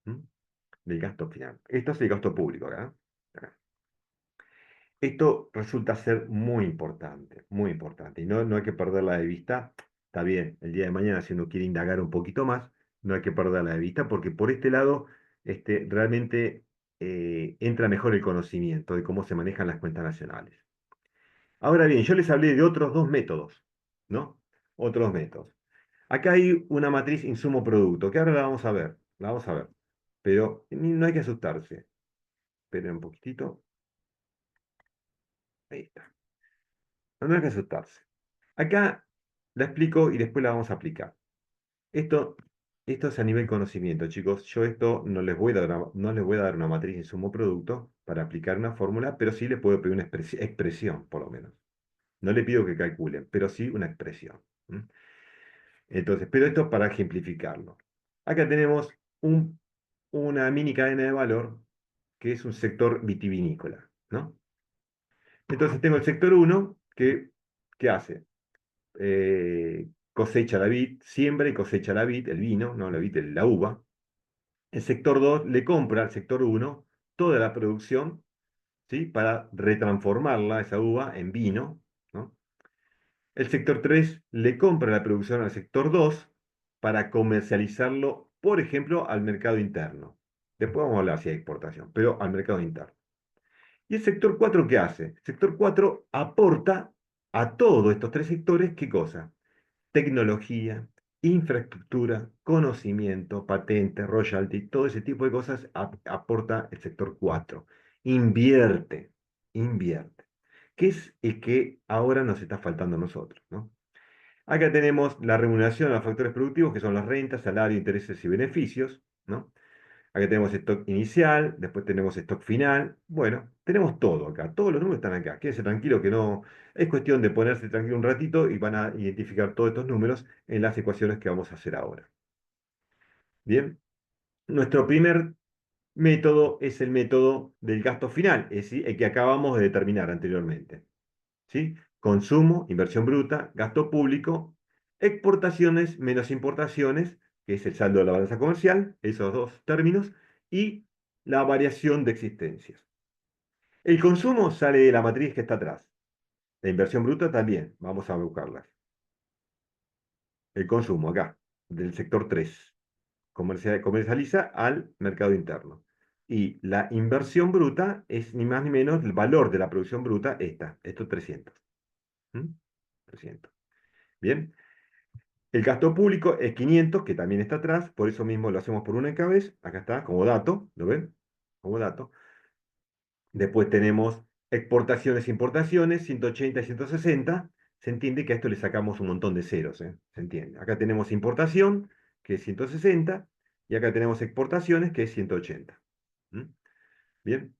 ¿Mm? Del gasto final. Esto es el gasto público, ¿verdad? Acá. Esto resulta ser muy importante, y no hay que perderla de vista. Está bien, el día de mañana si uno quiere indagar un poquito más, no hay que perderla de vista, porque por este lado realmente entra mejor el conocimiento de cómo se manejan las cuentas nacionales. Ahora bien, yo les hablé de otros dos métodos, ¿no? Otros métodos. Acá hay una matriz insumo-producto, que ahora la vamos a ver, pero no hay que asustarse. Esperen un poquitito, ahí está. No hay que asustarse. Acá la explico y después la vamos a aplicar. Esto, esto es a nivel conocimiento, chicos. Yo esto no les voy a dar no les voy a dar una matriz insumo-producto para aplicar una fórmula, pero sí les puedo pedir una expresión, por lo menos. No le pido que calculen, pero sí una expresión. ¿M? Entonces, pero esto para ejemplificarlo. Acá tenemos una mini cadena de valor que es un sector vitivinícola, ¿no? Entonces tengo el sector uno que hace cosecha la vid, siembra y cosecha la vid, el vino, no la vid, la uva. El sector 2 le compra al sector uno toda la producción, ¿sí? Para retransformarla, esa uva, en vino, ¿no? El sector 3 le compra la producción al sector 2 para comercializarlo, por ejemplo, al mercado interno. Después vamos a hablar si hay exportación, pero al mercado interno. ¿Y el sector 4 qué hace? El sector 4 aporta a todos estos tres sectores, ¿qué cosa? Tecnología, infraestructura, conocimiento, patente, royalty, todo ese tipo de cosas aporta el sector 4. Invierte, invierte. ¿Qué es el que ahora nos está faltando a nosotros, ¿no? Acá tenemos la remuneración a los factores productivos, que son las rentas, salario, intereses y beneficios, ¿no? Acá tenemos stock inicial, después tenemos stock final. Bueno, tenemos todo acá, todos los números están acá. Quédense tranquilo que no, es cuestión de ponerse tranquilo un ratito y van a identificar todos estos números en las ecuaciones que vamos a hacer ahora. Bien, nuestro primer método es el método del gasto final, es decir, el que acabamos de determinar anteriormente. ¿Sí? Consumo, inversión bruta, gasto público, exportaciones menos importaciones, que es el saldo de la balanza comercial, esos dos términos, y la variación de existencias. El consumo sale de la matriz que está atrás. La inversión bruta también, vamos a buscarlas. El consumo acá, del sector 3 comercializa al mercado interno. Y la inversión bruta es ni más ni menos el valor de la producción bruta, estos 300. ¿Mm? 300. Bien. El gasto público es 500, que también está atrás, por eso mismo lo hacemos por una en cabeza. Acá está, como dato, ¿lo ven? Como dato. Después tenemos exportaciones e importaciones, 180 y 160. Se entiende que a esto le sacamos un montón de ceros, ¿eh? Se entiende. Acá tenemos importación, que es 160, y acá tenemos exportaciones, que es 180. ¿Mm? Bien.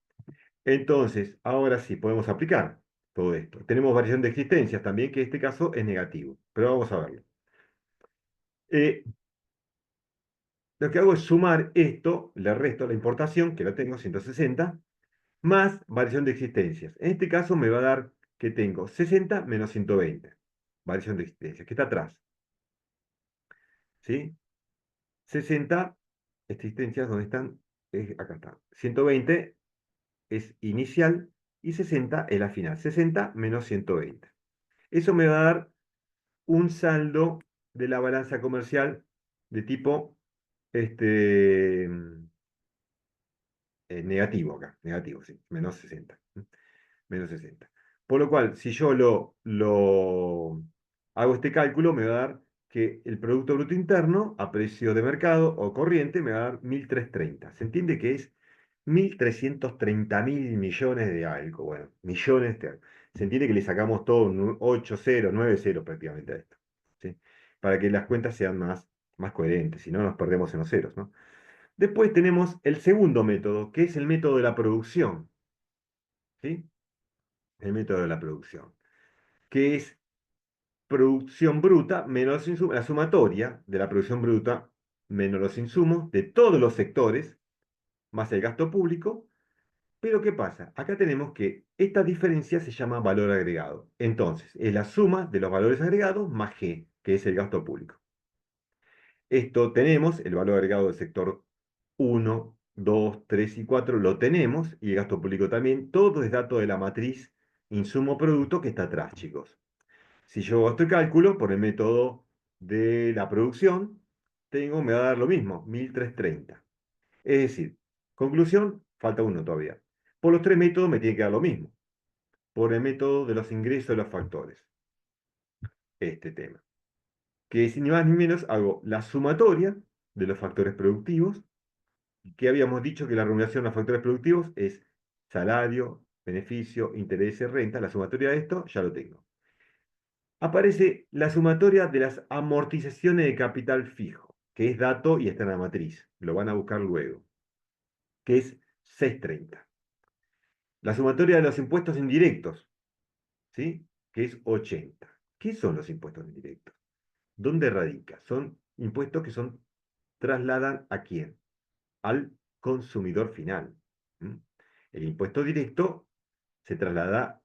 Entonces, ahora sí, podemos aplicar todo esto. Tenemos variación de existencias también, que en este caso es negativo, pero vamos a verlo. Eh, Lo que hago es sumar esto, le resto la importación, que la tengo, 160, más variación de existencias. En este caso me va a dar que tengo 60 menos 120. Variación de existencias, que está atrás. ¿Sí? 60 existencias, ¿dónde están? Acá está. 120 es inicial y 60 es la final. 60 menos 120. Eso me va a dar un saldo de la balanza comercial de tipo este, negativo acá, negativo, sí, menos 60. Menos 60. Por lo cual, si yo lo hago este cálculo, me va a dar que el Producto Bruto Interno a precio de mercado o corriente me va a dar 1.330. ¿Se entiende que es 1.330.000 millones de algo? Bueno, millones de algo. Se entiende que le sacamos todo un 8 0, 9 0 prácticamente a esto. ¿Sí? Para que las cuentas sean más coherentes, si no nos perdemos en los ceros, ¿no? Después tenemos el segundo método, que es el método de la producción. ¿Sí? El método de la producción, que es producción bruta menos los insumos, la sumatoria de la producción bruta menos los insumos de todos los sectores, más el gasto público. Pero ¿qué pasa? Acá tenemos que esta diferencia se llama valor agregado. Entonces, es la suma de los valores agregados más G, que es el gasto público. Esto tenemos, el valor agregado del sector 1, 2, 3 y 4 lo tenemos, y el gasto público también. Todo es dato de la matriz insumo-producto que está atrás, chicos. Si yo hago este cálculo por el método de la producción, me va a dar lo mismo, 1.330. Es decir, conclusión, falta uno todavía. Por los tres métodos me tiene que dar lo mismo. Por el método de los ingresos de los factores. Este tema. Que es ni más ni menos hago la sumatoria de los factores productivos, que habíamos dicho que la remuneración de los factores productivos es salario, beneficio, intereses, renta. La sumatoria de esto ya lo tengo. Aparece la sumatoria de las amortizaciones de capital fijo, que es dato y está en la matriz. Lo van a buscar luego, que es 630. La sumatoria de los impuestos indirectos, ¿sí? Que es 80. ¿Qué son los impuestos indirectos? ¿Dónde radica? Son impuestos que trasladan ¿a quién? Al consumidor final. ¿Mm? El impuesto directo se traslada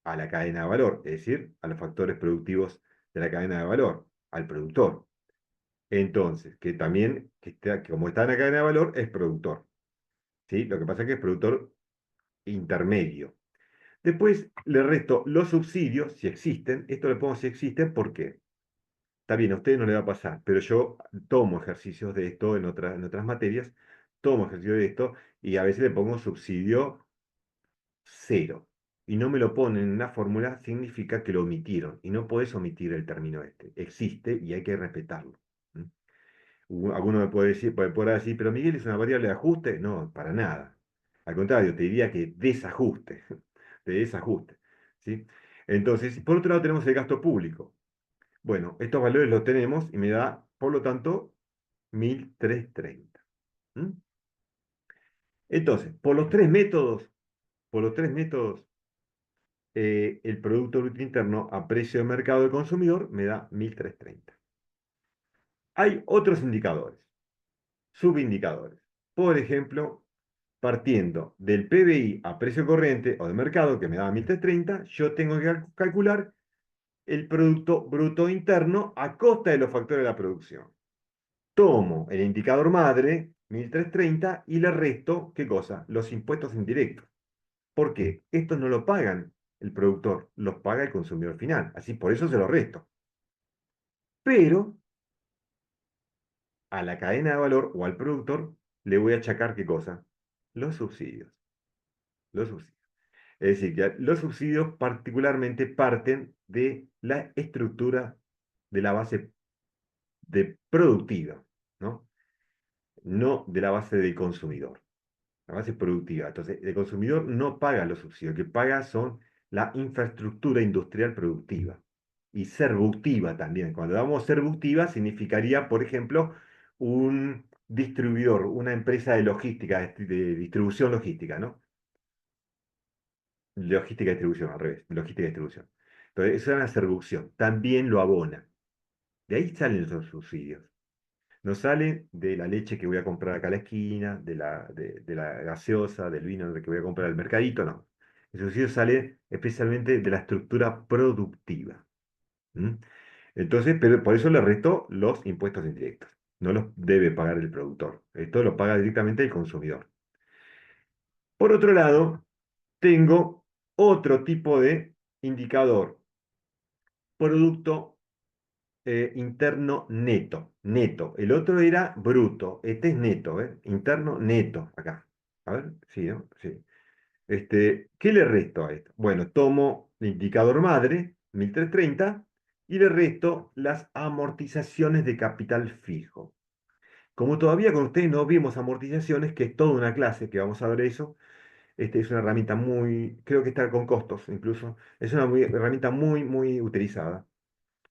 a la cadena de valor, es decir, a los factores productivos de la cadena de valor, al productor. Entonces, que también, que como está en la cadena de valor, es productor. ¿Sí? Lo que pasa es que es productor intermedio. Después le resto los subsidios, si existen. Esto le pongo si existen porque, está bien, a ustedes no le va a pasar, pero yo tomo ejercicios de esto en otras materias, tomo ejercicios de esto y a veces le pongo subsidio cero. Y no me lo ponen en una fórmula, significa que lo omitieron. Y no podés omitir el término este. Existe y hay que respetarlo. ¿Mm? Alguno me puede decir, podrá decir, pero Miguel es una variable de ajuste. No, para nada. Al contrario, te diría que desajuste, de desajuste. ¿Sí? Entonces, por otro lado tenemos el gasto público. Bueno, estos valores los tenemos y me da, por lo tanto, 1.330. ¿Mm? Entonces, por los tres métodos, el Producto Bruto Interno a precio de mercado del consumidor me da 1.330. Hay otros indicadores, subindicadores. Por ejemplo, partiendo del PBI a precio corriente o de mercado, que me da 1.330, yo tengo que calcular el Producto Bruto Interno a costa de los factores de la producción. Tomo el indicador madre, 1.330, y le resto, ¿qué cosa? Los impuestos indirectos. ¿Por qué? Estos no lo pagan el productor, los paga el consumidor final. Así, por eso se los resto. Pero a la cadena de valor o al productor le voy a achacar, ¿qué cosa? Los subsidios. Los subsidios. Es decir, que los subsidios particularmente parten de la estructura de la base de productiva, ¿no? No de la base del consumidor. La base productiva. Entonces, el consumidor no paga los subsidios, lo que paga son la infraestructura industrial productiva y servuctiva también. Cuando damos servuctiva, significaría, por ejemplo, un distribuidor, una empresa de logística, de distribución logística, ¿no? Logística y distribución, al revés, logística y distribución. Entonces, eso es una servucción, también lo abona. De ahí salen los subsidios. No sale de la leche que voy a comprar acá a la esquina, de la gaseosa, del vino que voy a comprar al mercadito, no. El subsidio sale especialmente de la estructura productiva. ¿Mm? Entonces, pero por eso le resto los impuestos indirectos. No los debe pagar el productor. Esto lo paga directamente el consumidor. Por otro lado, tengo otro tipo de indicador, producto interno neto, neto. El otro era bruto, este es neto, ¿eh? Interno neto, acá. A ver, sí, ¿no? Sí. ¿Qué le resto a esto? Bueno, tomo el indicador madre, 1.330, y le resto las amortizaciones de capital fijo. Como todavía con ustedes no vimos amortizaciones, que es toda una clase, que vamos a ver eso, es una herramienta muy, creo que está con costos incluso, es una herramienta muy, muy utilizada.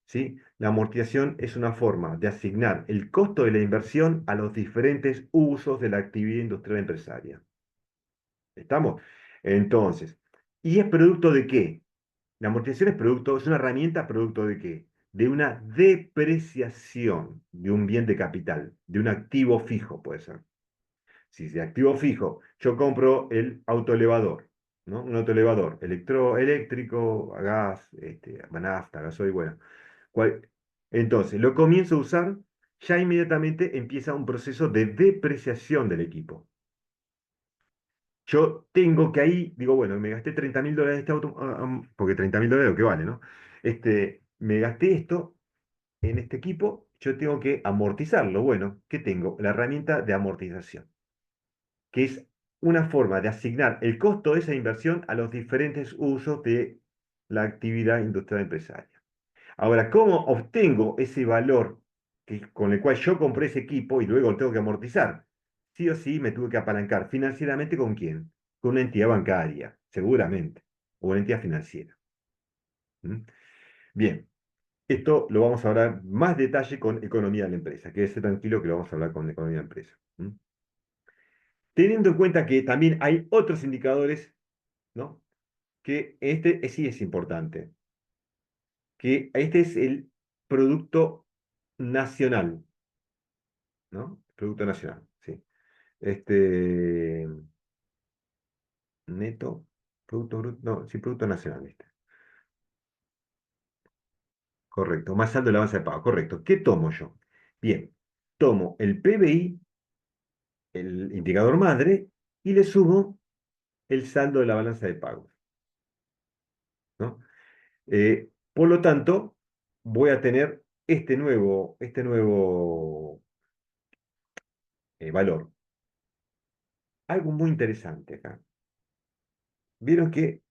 ¿Sí? La amortización es una forma de asignar el costo de la inversión a los diferentes usos de la actividad industrial empresaria. ¿Estamos? Entonces, ¿y es producto de qué? La amortización es una herramienta producto de qué? De una depreciación de un bien de capital, de un activo fijo, puede ser. Si es de activo fijo, yo compro el autoelevador, ¿no? Un autoelevador eléctrico, a gas, a nafta, gasoil, bueno. Cual- Entonces, lo comienzo a usar, ya inmediatamente empieza un proceso de depreciación del equipo. Yo tengo que ahí, digo, bueno, me gasté $30.000 de este auto, porque $30.000 lo que vale, ¿no? Me gasté esto en este equipo, yo tengo que amortizarlo. Bueno, ¿qué tengo? La herramienta de amortización, que es una forma de asignar el costo de esa inversión a los diferentes usos de la actividad industrial empresaria. Ahora, ¿cómo obtengo ese valor con el cual yo compré ese equipo y luego lo tengo que amortizar? Sí o sí me tuve que apalancar financieramente ¿con quién? Con una entidad bancaria, seguramente, o una entidad financiera. ¿Mm? Bien, esto lo vamos a hablar más detalle con economía de la empresa. Quédese tranquilo que lo vamos a hablar con economía de la empresa. ¿Mm? Teniendo en cuenta que también hay otros indicadores, ¿no? Que sí es importante, que este es el producto nacional, ¿no? Producto nacional, sí. Este, neto, producto bruto, no, sí, producto nacional, ¿viste? Correcto, más saldo de la base de pago, correcto. ¿Qué tomo yo? Bien, tomo el PBI, el indicador madre, y le sumo el saldo de la balanza de pagos, ¿no? Por lo tanto, voy a tener este nuevo valor. Algo muy interesante acá. Vieron que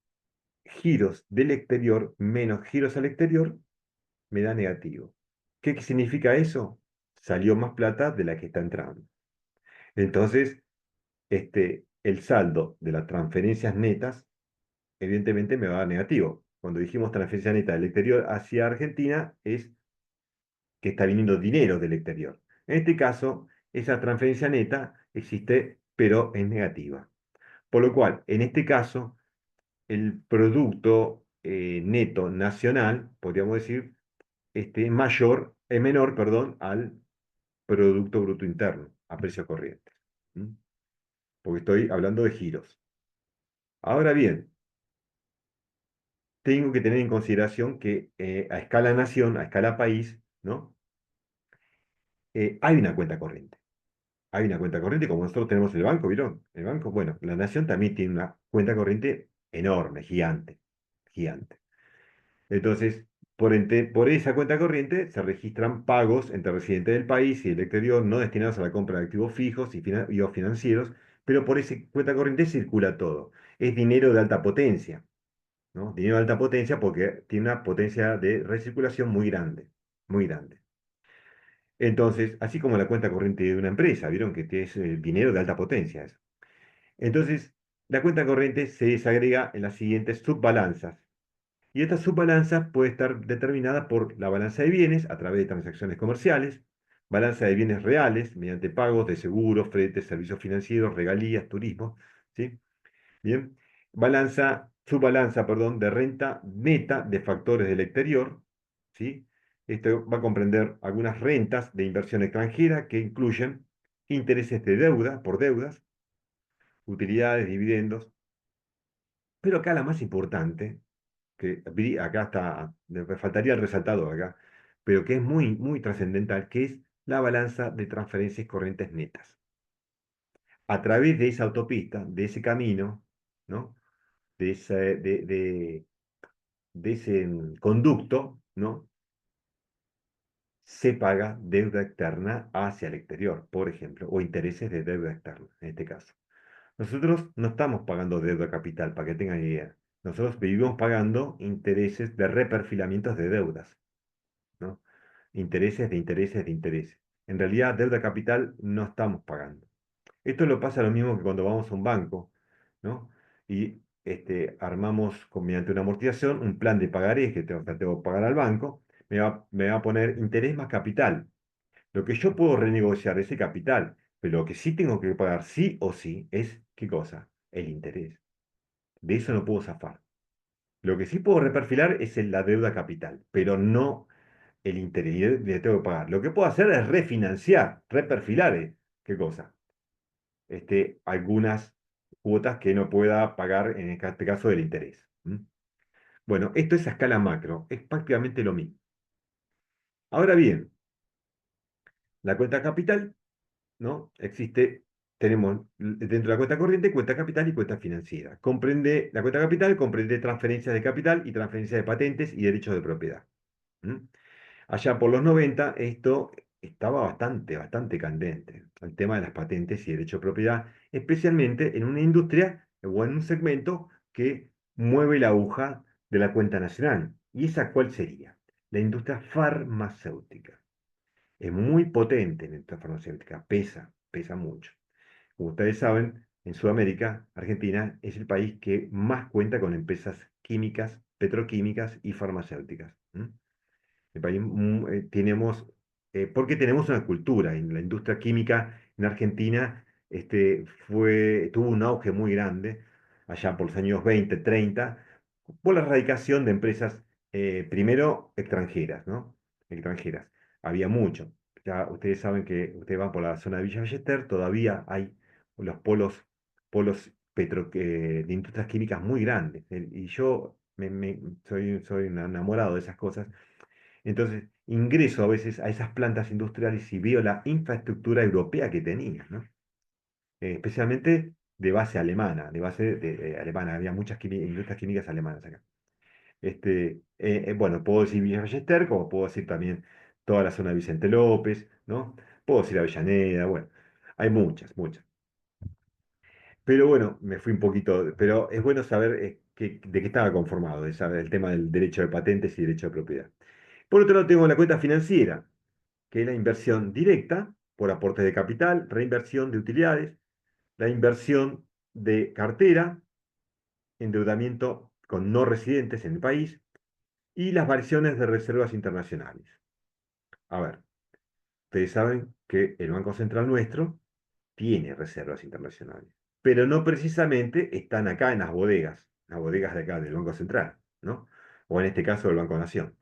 giros del exterior menos giros al exterior me da negativo. ¿Qué significa eso? Salió más plata de la que está entrando. Entonces, el saldo de las transferencias netas, evidentemente me va a dar negativo. Cuando dijimos transferencia neta del exterior hacia Argentina, es que está viniendo dinero del exterior. En este caso, esa transferencia neta existe pero es negativa. Por lo cual, en este caso, el producto neto nacional, podríamos decir, es menor, perdón, al Producto Bruto Interno, a precio corriente. ¿Mm? Porque estoy hablando de giros. Ahora bien, tengo que tener en consideración que a escala nación, a escala país, ¿no? Hay una cuenta corriente. Hay una cuenta corriente, como nosotros tenemos el banco, ¿vieron? El banco, bueno, la nación también tiene una cuenta corriente enorme, gigante, gigante. Entonces, por esa cuenta corriente se registran pagos entre residentes del país y el exterior no destinados a la compra de activos fijos y o financieros, pero por esa cuenta corriente circula todo. Es dinero de alta potencia, ¿no? Dinero de alta potencia porque tiene una potencia de recirculación muy grande, muy grande. Entonces, así como la cuenta corriente de una empresa, vieron que es dinero de alta potencia eso. Entonces, la cuenta corriente se desagrega en las siguientes subbalanzas. Y esta subbalanza puede estar determinada por la balanza de bienes a través de transacciones comerciales, balanza de bienes reales mediante pagos de seguros, fretes, servicios financieros, regalías, turismo, ¿sí? Bien. Subbalanza, perdón, de renta neta de factores del exterior, ¿sí? Esto va a comprender algunas rentas de inversión extranjera que incluyen intereses de deuda, por deudas, utilidades, dividendos, pero acá la más importante, acá está, me faltaría el resaltado acá, pero que es muy, muy trascendental, que es la balanza de transferencias corrientes netas. A través de esa autopista, de ese camino, ¿no? De, esa- de ese conducto, ¿no? Se paga deuda externa hacia el exterior, por ejemplo, o intereses de deuda externa, en este caso. Nosotros no estamos pagando deuda capital, para que tengan idea. Nosotros vivimos pagando intereses de reperfilamientos de deudas, ¿no? Intereses de intereses de intereses. En realidad, deuda capital no estamos pagando. Esto lo pasa lo mismo que cuando vamos a un banco, ¿no? Y armamos mediante una amortización un plan de pagarés que tengo que pagar al banco, me va a poner interés más capital. Lo que yo puedo renegociar ese capital, pero lo que sí tengo que pagar sí o sí es, ¿qué cosa? El interés. De eso no puedo zafar. Lo que sí puedo reperfilar es la deuda capital, pero no el interés. Y le tengo que pagar. Lo que puedo hacer es refinanciar, reperfilar, ¿qué cosa? Algunas cuotas que no pueda pagar en este caso del interés. ¿Mm? Bueno, esto es a escala macro, es prácticamente lo mismo. Ahora bien, la cuenta capital, ¿no? Tenemos dentro de la cuenta corriente, cuenta capital y cuenta financiera. La cuenta capital comprende transferencias de capital y transferencias de patentes y derechos de propiedad. ¿Mm? Allá por los 90 esto estaba bastante, bastante candente, el tema de las patentes y derecho de propiedad, especialmente en una industria o en un segmento que mueve la aguja de la cuenta nacional. ¿Y esa cuál sería? La industria farmacéutica. Es muy potente la industria farmacéutica, pesa mucho. Como ustedes saben, en Sudamérica, Argentina es el país que más cuenta con empresas químicas, petroquímicas y farmacéuticas. ¿M? El país, porque tenemos una cultura, en la industria química en Argentina tuvo un auge muy grande allá por los años 20, 30, por la erradicación de empresas, primero extranjeras, ¿no? Extranjeras. Había mucho. Ya ustedes saben que ustedes van por la zona de Villa Ballester, todavía hay los polos de industrias químicas muy grandes. Y yo soy un enamorado de esas cosas. Entonces, ingreso a veces a esas plantas industriales y veo la infraestructura europea que tenía, ¿no? Especialmente de base alemana, alemana, había muchas industrias químicas alemanas acá. Bueno, puedo decir Villa Ballester, como puedo decir también toda la zona de Vicente López, ¿no? Puedo decir Avellaneda, bueno, hay muchas, muchas. Pero bueno, me fui un poquito, pero es bueno saber de qué estaba conformado, de saber el tema del derecho de patentes y derecho de propiedad. Por otro lado, tengo la cuenta financiera, que es la inversión directa por aportes de capital, reinversión de utilidades, la inversión de cartera, endeudamiento con no residentes en el país y las variaciones de reservas internacionales. A ver, ustedes saben que el Banco Central nuestro tiene reservas internacionales, pero no precisamente están acá en las bodegas de acá del Banco Central, ¿no? O en este caso del Banco Nación.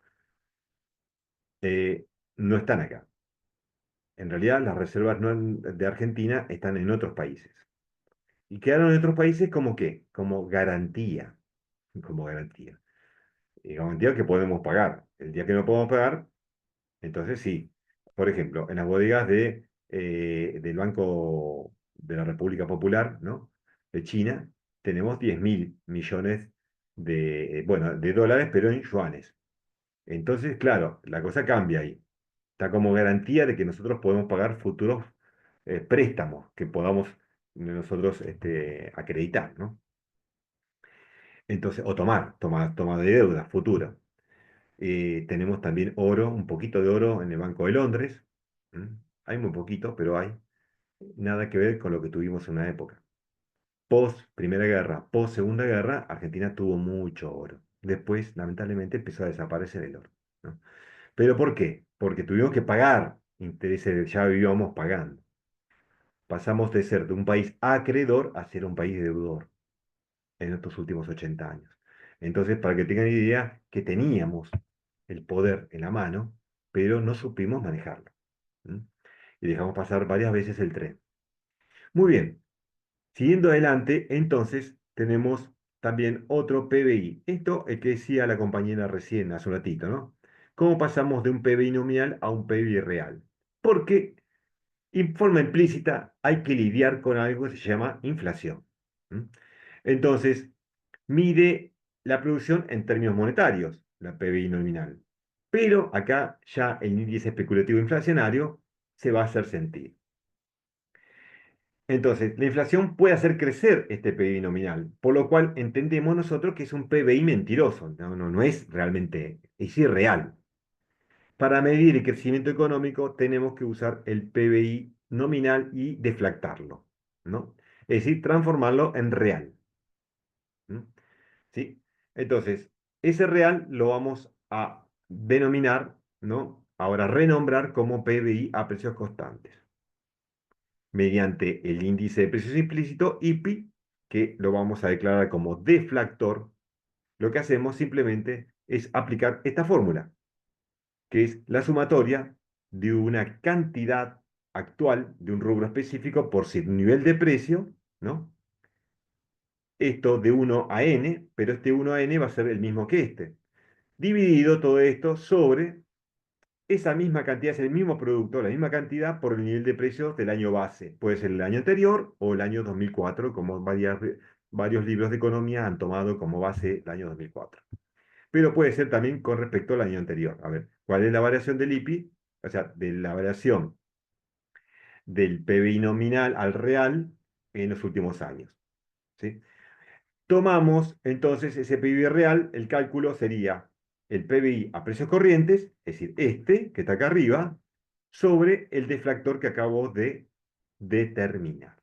Eh, no están acá. En realidad, las reservas de Argentina están en otros países. Y quedaron en otros países como qué, como garantía. Y garantía que podemos pagar. El día que no podemos pagar, entonces sí. Por ejemplo, en las bodegas del Banco de la República Popular, ¿no? De China, tenemos 10.000 millones bueno, de dólares, pero en yuanes. Entonces, claro, la cosa cambia ahí. Está como garantía de que nosotros podemos pagar futuros préstamos que podamos nosotros acreditar, ¿no? Entonces, o tomar de deuda futura. Tenemos también oro, un poquito de oro en el Banco de Londres. ¿Mm? Hay muy poquito, pero hay. Nada que ver con lo que tuvimos en una época. Post Primera Guerra, post Segunda Guerra, Argentina tuvo mucho oro. Después, lamentablemente, empezó a desaparecer el oro, ¿no? ¿Pero por qué? Porque tuvimos que pagar intereses, ya vivíamos pagando. Pasamos de ser de un país acreedor a ser un país deudor en estos últimos 80 años. Entonces, para que tengan idea, que teníamos el poder en la mano, pero no supimos manejarlo. ¿Mm? Y dejamos pasar varias veces el tren. Muy bien, siguiendo adelante, entonces tenemos también otro PBI. Esto es que decía la compañera recién hace un ratito, ¿no? ¿Cómo pasamos de un PBI nominal a un PBI real? Porque en forma implícita hay que lidiar con algo que se llama inflación. ¿Mm? Entonces, mide la producción en términos monetarios, la PBI nominal. Pero acá ya el índice especulativo inflacionario se va a hacer sentir. Entonces, la inflación puede hacer crecer este PBI nominal, por lo cual entendemos nosotros que es un PBI mentiroso, no es realmente, es irreal. Para medir el crecimiento económico tenemos que usar el PBI nominal y deflactarlo, ¿no? Es decir, transformarlo en real. ¿Mm? ¿Sí? Entonces, ese real lo vamos a denominar, ¿no? Ahora renombrar como PBI a precios constantes, mediante el índice de precios implícito, IPI, que lo vamos a declarar como deflactor. Lo que hacemos simplemente es aplicar esta fórmula, que es la sumatoria de una cantidad actual de un rubro específico por su nivel de precio, ¿no? Esto de 1 a n, pero este 1 a n va a ser el mismo que este. Dividido todo esto sobre esa misma cantidad, es el mismo producto, la misma cantidad por el nivel de precios del año base. Puede ser el año anterior o el año 2004, como varios libros de economía han tomado como base el año 2004. Pero puede ser también con respecto al año anterior. A ver, ¿cuál es la variación del IPI? O sea, de la variación del PBI nominal al real en los últimos años. ¿Sí? Tomamos entonces ese PBI real, el cálculo sería el PBI a precios corrientes, es decir, este que está acá arriba, sobre el deflactor que acabo de determinar.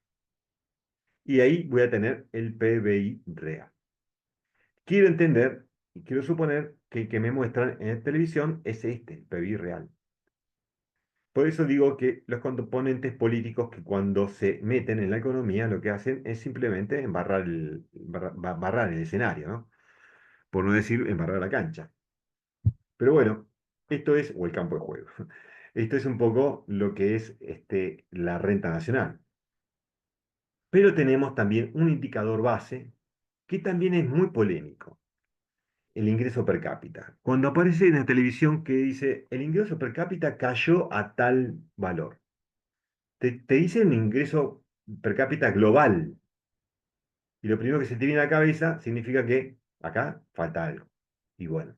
Y ahí voy a tener el PBI real. Quiero entender y quiero suponer que el que me muestran en la televisión es este, el PBI real. Por eso digo que los componentes políticos que cuando se meten en la economía lo que hacen es simplemente barrar el escenario, ¿no? Por no decir embarrar la cancha. Pero bueno, esto es, o el campo de juego. Esto es un poco lo que es la renta nacional. Pero tenemos también un indicador base que también es muy polémico, el ingreso per cápita. Cuando aparece en la televisión que dice, el ingreso per cápita cayó a tal valor, te dice un ingreso per cápita global. Y lo primero que se te viene a la cabeza significa que acá falta algo. Y bueno,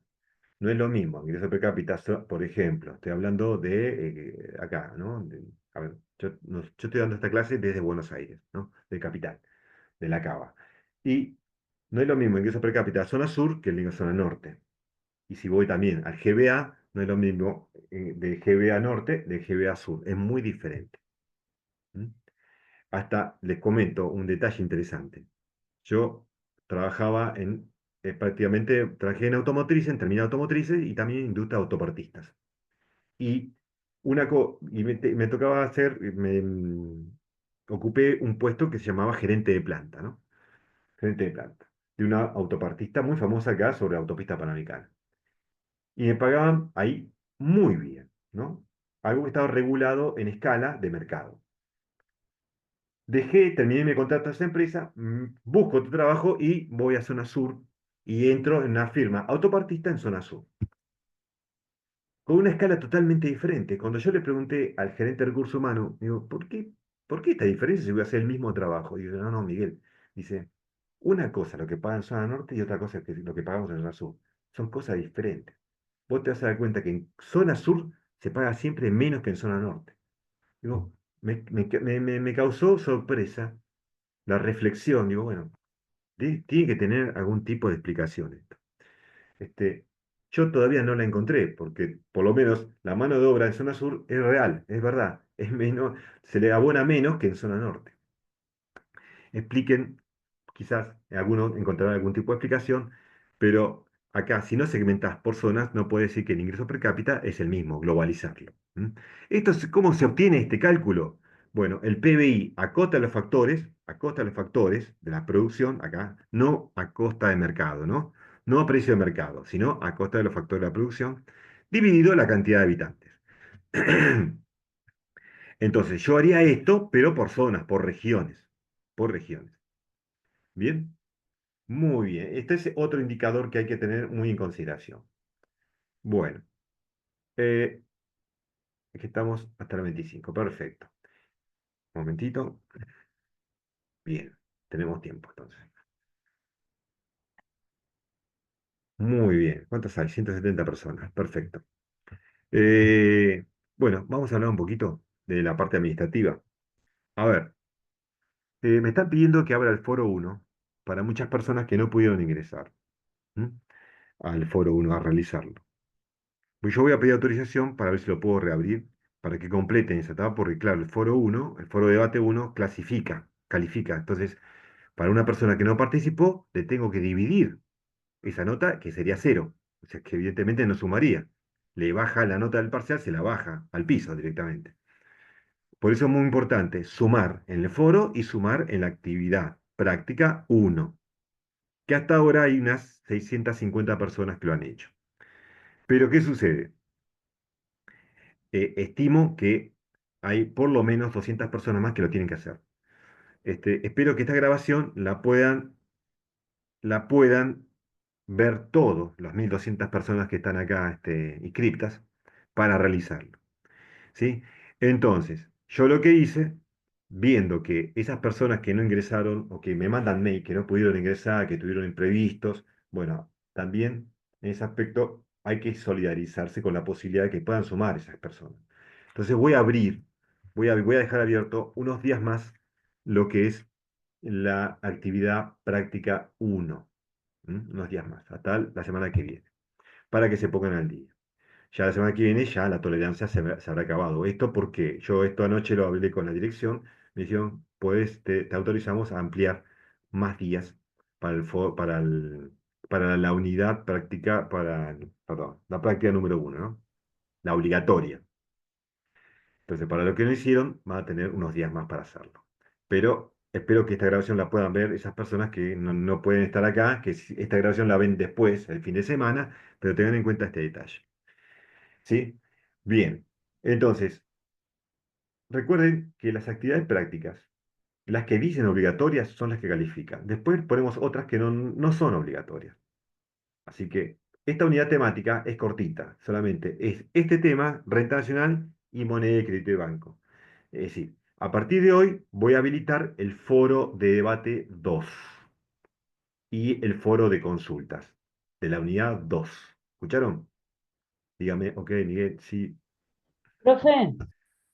no es lo mismo, ingreso per cápita, por ejemplo, estoy hablando de acá, ¿no? A ver, yo estoy dando esta clase desde Buenos Aires, ¿no? De capital, de la Cava. Y no es lo mismo ingreso per cápita zona sur que el ingreso zona norte. Y si voy también al GBA, no es lo mismo del GBA norte del GBA sur. Es muy diferente. ¿Mm? Hasta les comento un detalle interesante. Yo trabajaba prácticamente, trabajé en automotriz, en terminal automotrices y también en industria autopartistas. Y me tocaba hacer, ocupé un puesto que se llamaba gerente de planta, ¿no? Gerente de planta, de una autopartista muy famosa acá sobre la autopista Panamericana. Y me pagaban ahí muy bien, ¿no? Algo que estaba regulado en escala de mercado. Terminé mi contrato en esa empresa, busco otro trabajo y voy a Zona Sur y entro en una firma autopartista en Zona Sur, con una escala totalmente diferente. Cuando yo le pregunté al gerente de recursos humanos, digo, ¿por qué esta diferencia si voy a hacer el mismo trabajo? Y digo, no, no, Miguel. Dice, una cosa lo que pagan en Zona Norte y otra cosa lo que pagamos en Zona Sur. Son cosas diferentes. Vos te vas a dar cuenta que en Zona Sur se paga siempre menos que en Zona Norte. Digo, me causó sorpresa la reflexión. Digo, bueno, tiene que tener algún tipo de explicación esto. Este, yo todavía no la encontré, porque por lo menos la mano de obra en zona sur es real, es verdad, es menos, se le abona menos que en zona norte. Expliquen, quizás algunos encontrarán algún tipo de explicación, pero acá, si no segmentas por zonas, no puede decir que el ingreso per cápita es el mismo, globalizarlo. ¿M? ¿Cómo se obtiene este cálculo? Bueno, el PBI acota los factores de la producción acá, no a costa de mercado, ¿no? No a precio de mercado, sino a costa de los factores de la producción, dividido la cantidad de habitantes. Entonces, yo haría esto, pero por zonas, por regiones, por regiones. ¿Bien? Muy bien. Este es otro indicador que hay que tener muy en consideración. Bueno, eh, aquí estamos hasta el 25. Perfecto. Un momentito. Bien, tenemos tiempo entonces. Muy bien. ¿Cuántas hay? 170 personas. Perfecto. Eh, bueno, vamos a hablar un poquito de la parte administrativa. A ver, me están pidiendo que abra el foro uno para muchas personas que no pudieron ingresar, ¿m? Al foro uno a realizarlo. Pues yo voy a pedir autorización para ver si lo puedo reabrir, para que completen esa etapa, porque claro, el foro uno, el foro debate uno califica. Entonces, para una persona que no participó, le tengo que dividir esa nota, que sería cero. O sea, que evidentemente no sumaría. Le baja la nota del parcial, se la baja al piso directamente. Por eso es muy importante sumar en el foro y sumar en la actividad práctica uno, que hasta ahora hay unas 650 personas que lo han hecho. Pero ¿qué sucede? Estimo que hay por lo menos 200 personas más que lo tienen que hacer. Espero que esta grabación la puedan ver todos, las 1.200 personas que están acá inscriptas para realizarlo. ¿Sí? Entonces, yo lo que hice, viendo que esas personas que no ingresaron o que me mandan mail, que no pudieron ingresar, que tuvieron imprevistos, bueno, también en ese aspecto hay que solidarizarse con la posibilidad de que puedan sumar esas personas. Entonces voy a dejar abierto unos días más lo que es la actividad práctica uno, unos días más, hasta la semana que viene, para que se pongan al día. Ya la semana que viene ya la tolerancia se habrá acabado. Esto porque yo esto anoche lo hablé con la dirección, me dijeron, pues te autorizamos a ampliar más días para la unidad práctica, perdón, la práctica número uno, ¿no? La obligatoria. Entonces, para lo que no hicieron, van a tener unos días más para hacerlo. Pero espero que esta grabación la puedan ver esas personas que no pueden estar acá, que esta grabación la ven después, el fin de semana, pero tengan en cuenta este detalle. ¿Sí? Bien. Entonces, recuerden que las actividades prácticas, las que dicen obligatorias, son las que califican. Después ponemos otras que no son obligatorias. Así que esta unidad temática es cortita, solamente es este tema, renta nacional y moneda de crédito de banco. Es decir, a partir de hoy voy a habilitar el foro de debate 2 y el foro de consultas de la unidad 2. ¿Escucharon? Dígame, ok, Miguel, sí. Profe,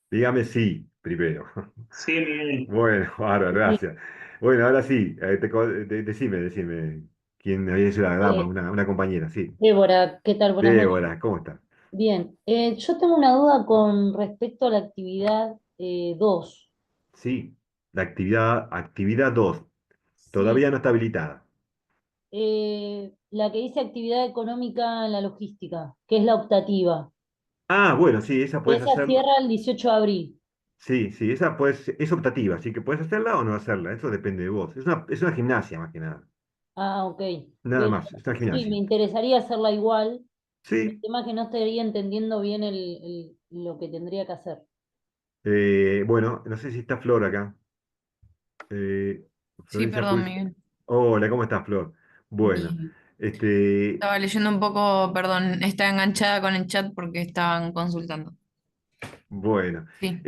Dígame sí, primero. Sí, Miguel. Bueno, bárbaro, gracias. Bueno, ahora sí, decime, quién me había dicho la dama, eh, una compañera, sí. Débora, ¿qué tal? Buenas noches. Débora, ¿cómo está? Bien, yo tengo una duda con respecto a la actividad 2. Sí, la actividad 2 Sí, todavía no está habilitada. la que dice actividad económica en la logística, que es la optativa. Ah, bueno, sí, esa puedes Esa hacerlo. cierra el 18 de abril. Sí, sí, esa pues, es optativa, así que puedes hacerla o no hacerla, eso depende de vos. Es una gimnasia más que nada. Ah, ok. Nada Bien, más, es una sí, me gimnasia. interesaría hacerla igual. El Sí, tema es que no estaría entendiendo bien lo que tendría que hacer. bueno, no sé si está Flor acá. Eh, Sí, Florencia, perdón, pues. Miguel. Hola, ¿cómo estás, Flor? Bueno, Bien. este, Estaba leyendo un poco, perdón, estaba enganchada con el chat porque estaban consultando. bueno, Sí.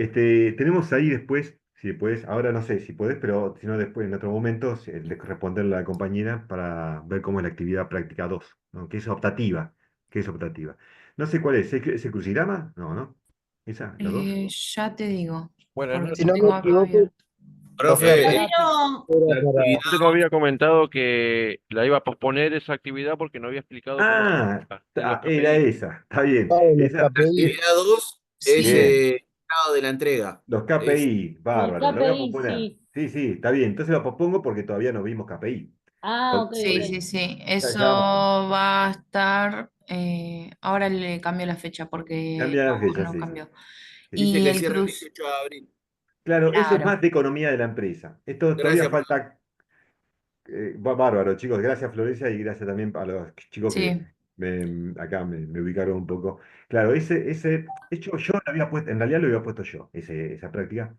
tenemos ahí después, si puedes, ahora no sé si puedes, pero si no después en otro momento, responderle a la compañera para ver cómo es la actividad práctica 2, ¿no? Que es optativa, que es optativa. No sé cuál es el crucigrama? No, ¿no? ¿Esa? ¿La 2? Ya te digo, Buenas porque Si lo noches. no me tengo acá equivoco, abierto. Profe, profe, Pero la era actividad para... usted me había comentado que la iba a posponer esa actividad porque no había explicado cómo se Ah, en los era KPI. esa, está bien. Los Esa, La KPI. actividad 2 es Sí, bien. el estado de la entrega. Los Es, KPI, El bárbaro, lo voy a KPI, posponer. sí. Sí, sí, está bien. Entonces lo pospongo porque todavía no vimos KPI. Ah, Cuando- ok, sí, ok. sí, sí. Ya, Eso ya va a estar. Ahora le cambio la fecha porque cambia la fecha, no sí, sí. cambió. Sí. dice Y que el cierra el cruz, 18 de abril. Claro, eso es claro. más de economía de la empresa. Esto todavía Gracias, profe. falta. Bárbaro, chicos. Gracias, Florencia, y gracias también a los chicos que Sí, acá me ubicaron un poco. Claro, hecho yo lo había puesto, en realidad lo había puesto yo, esa práctica.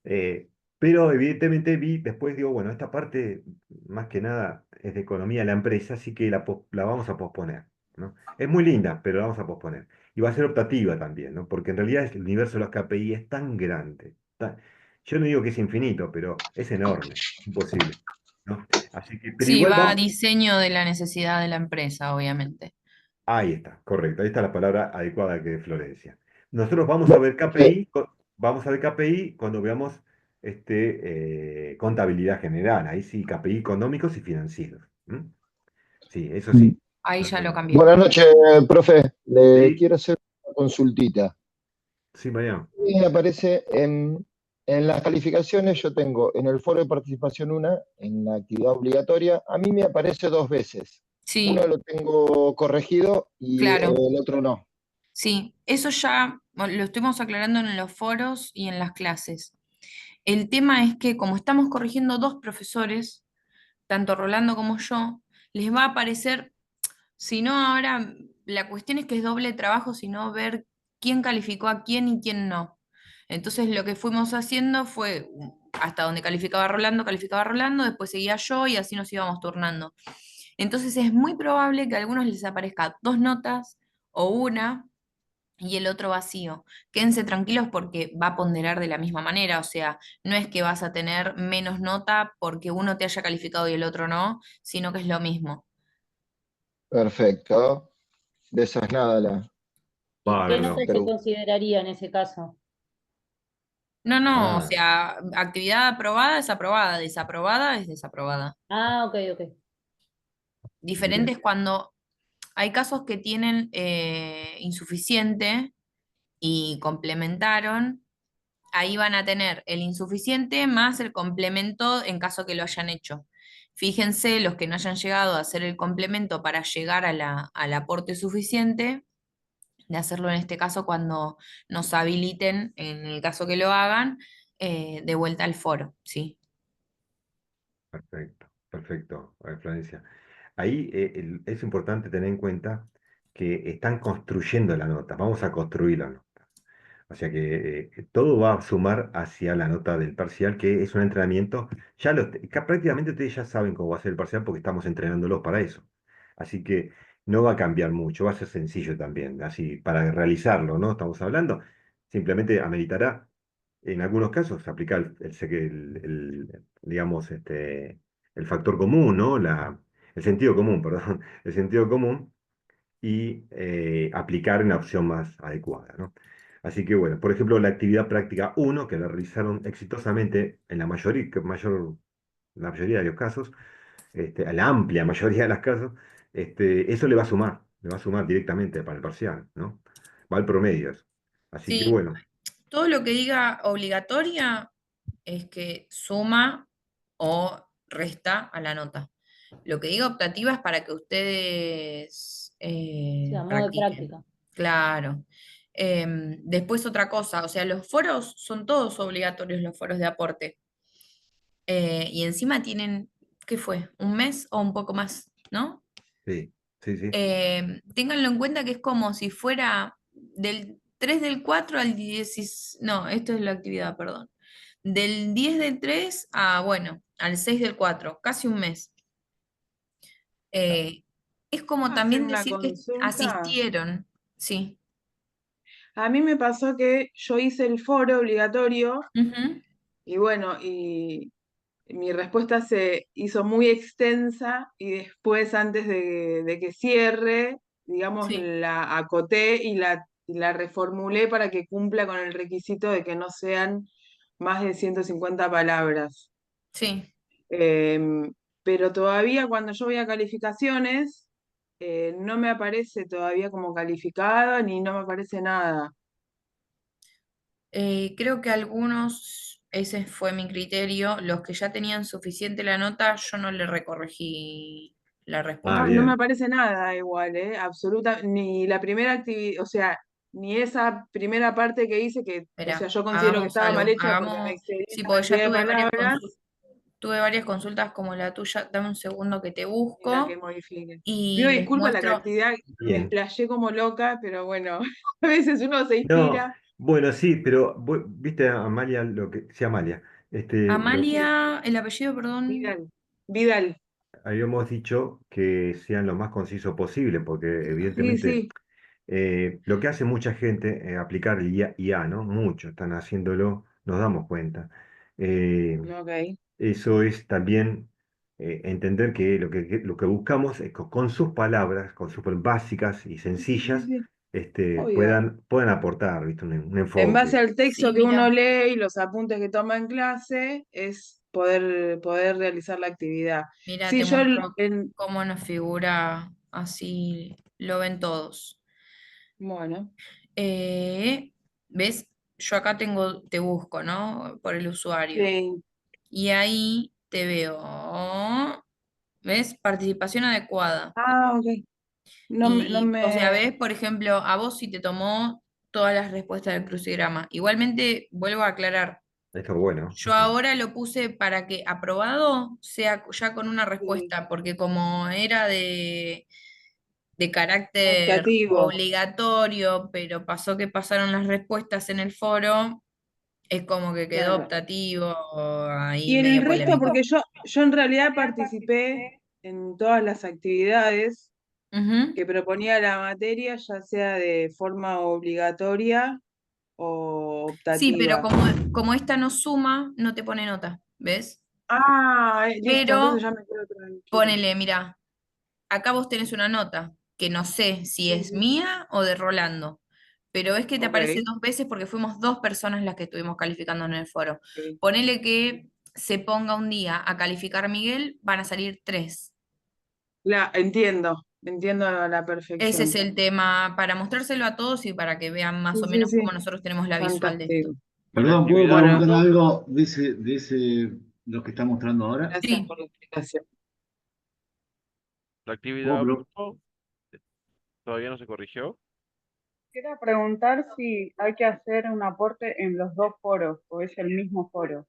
Eh, pero evidentemente vi, después digo, bueno, esta parte más que nada es de economía de la empresa, así que la vamos a posponer, ¿no? Es muy linda, pero la vamos a posponer. Y va a ser optativa también, ¿no? Porque en realidad el universo de los KPI es tan grande. Yo no digo que es infinito, pero es enorme, imposible, ¿no? Así que, pero sí, igual va a vamos. diseño de la necesidad de la empresa, obviamente. Ahí está, correcto, ahí está la palabra adecuada que es Florencia. Nosotros Bueno, profe, vamos a ver KPI cuando veamos contabilidad general, ahí sí, KPI económicos y financieros. ¿M? Sí, eso sí, Ahí no hay ya lo problema. cambié. buenas noches, profe. Le Sí, quiero hacer una consultita. sí, Mariano. Me aparece en las calificaciones, yo tengo en el foro de participación una, en la actividad obligatoria, a mí me aparece dos veces. Uno Sí, lo tengo corregido y claro. el otro no. Sí, eso ya bueno, lo estuvimos aclarando en los foros y en las clases. El tema es que como estamos corrigiendo dos profesores, tanto Rolando como yo, les va a aparecer, si no ahora, la cuestión es que es doble trabajo, sino ver quién calificó a quién y quién no. Entonces lo que fuimos haciendo fue, hasta donde calificaba Rolando, después seguía yo y así nos íbamos turnando. Entonces es muy probable que a algunos les aparezca dos notas o una y el otro vacío. Quédense tranquilos porque va a ponderar de la misma manera, o sea, no es que vas a tener menos nota porque uno te haya calificado y el otro no, sino que es lo mismo. Perfecto. De esa es nada la... ¿Y qué Bárbaro. nota se pero- consideraría en ese caso? No, no, o Ah, sea, actividad aprobada es aprobada, desaprobada es desaprobada. Ah, ok, ok. Diferente bien, es cuando hay casos que tienen insuficiente y complementaron, ahí van a tener el insuficiente más el complemento en caso que lo hayan hecho. Fíjense los que no hayan llegado a hacer el complemento para llegar al aporte suficiente, de hacerlo en este caso cuando nos habiliten, en el caso que lo hagan, de vuelta al foro, ¿sí? perfecto, perfecto, Florencia. Ahí es importante tener en cuenta que están construyendo la nota, vamos a construir la nota. O sea que todo va a sumar hacia la nota del parcial, que es un entrenamiento. Prácticamente ustedes ya saben cómo va a ser el parcial porque estamos entrenándolos para eso. Así que no va a cambiar mucho, va a ser sencillo también. Así, para realizarlo, ¿no? Estamos hablando, simplemente ameritará, en algunos casos, aplicar digamos, el factor común, ¿no? El sentido común, perdón, el sentido común y aplicar en la opción más adecuada, ¿no? Así que bueno, por ejemplo, la actividad práctica uno que la realizaron exitosamente en la mayoría de los casos, a la amplia mayoría de los casos, eso le va a sumar directamente para el parcial, ¿no? Va al promedio eso. Así que Sí, bueno, todo lo que diga obligatoria es que suma o resta a la nota. Lo que diga optativa es para que ustedes Sí, a modo de practiquen. práctica. Claro. Después otra cosa, o sea, los foros son todos obligatorios, los foros de aporte. Y encima tienen, ¿qué fue? ¿Un mes o un poco más? ¿No? Sí, sí, sí. Ténganlo en cuenta que es como si fuera del 3 del 4 al 10, no, esto es la actividad, perdón. Del 10 del 3 a, bueno, al 6 del 4, casi un mes. Eh, es como ¿Puedo hacer también una decir que consulta? asistieron, sí. A mí me pasó que yo hice el foro obligatorio Ujú, y bueno, y mi respuesta se hizo muy extensa y después, antes de que cierre, digamos, sí, la acoté y la reformulé para que cumpla con el requisito de que no sean más de 150 palabras. sí. Em, pero todavía cuando yo voy a calificaciones, no me aparece todavía como calificada ni no me aparece nada. Creo que algunos, ese fue mi criterio, los que ya tenían suficiente la nota, yo no le recorregí la Ah, No, no respuesta. me bien. aparece nada igual, absoluta, ni la primera actividad, o sea, ni esa primera parte que hice, que, o sea, Espera, yo considero que hagamos estaba mal algo, hecha porque me hagamos, excedí en sí, la porque ya cantidad de palabras tuve varias consultas como la tuya, dame un segundo que te y la que busco modifique. Pido y les disculpas la muestro, cantidad, me Bien. explayé como loca, pero bueno, a veces uno se No, inspira. bueno, sí, pero viste a Amalia lo que, sí, Amalia, Sí, Amalia, el apellido, perdón, Vidal, Vidal, habíamos dicho que sean lo más conciso posible, porque sí, evidentemente sí, lo que hace mucha gente, aplicar el IA, ¿no? Muchos están haciéndolo, nos damos cuenta. Eh, ok. Eso es también entender que lo que buscamos es que con sus palabras, con sus básicas y Sí, sí, sencillas, sí, obvio. puedan aportar, ¿viste? Un En base enfoque. al texto sí, que uno mira, lee y los apuntes que toma en clase, es poder realizar la actividad. mira, Sí, te yo muestro cómo nos figura, así lo ven todos. bueno, Eh, ¿Ves? Yo acá tengo, te busco, ¿no? Por el usuario. sí. Y ahí te veo, ¿ves? Participación adecuada. Ah, ok. No Y, o sea, me. ves, por ejemplo, a vos si te tomó todas las respuestas del crucigrama. Igualmente, vuelvo a aclarar, Esto es bueno. yo ahora lo puse para que aprobado sea ya con una Sí, respuesta, porque como era de carácter optativo, obligatorio, pero pasó que pasaron las respuestas en el foro, es como que quedó claro. optativo, ahí Y en el medio resto, polémico. porque yo en realidad participé en todas las actividades Ujú. que proponía la materia, ya sea de forma obligatoria o Sí, pero optativa. como esta no suma, no te pone nota, ¿ves? Ah, listo, entonces Pero ya me quedo tranquila. ponele, mira, acá vos tenés una nota, que no sé si Sí, es sí, mía o de Rolando, pero es que te aparece ok. dos veces porque fuimos dos personas las que estuvimos calificando en el foro. Ok. Ponele que se ponga un día a calificar Miguel, van a salir tres. Entiendo a la Ese es perfección. el tema, para mostrárselo a todos y para que vean más Sí, o sí, menos cómo sí, nosotros tenemos la visual de esto. fantástico. Y la Perdón, ¿puedo actividad Bueno, preguntar algo lo que está mostrando ahora? gracias Sí, por la explicación. la ¿Puedo actividad pre- uno todavía no se corrigió. Quiero preguntar si hay que hacer un aporte en los dos foros o es el mismo foro.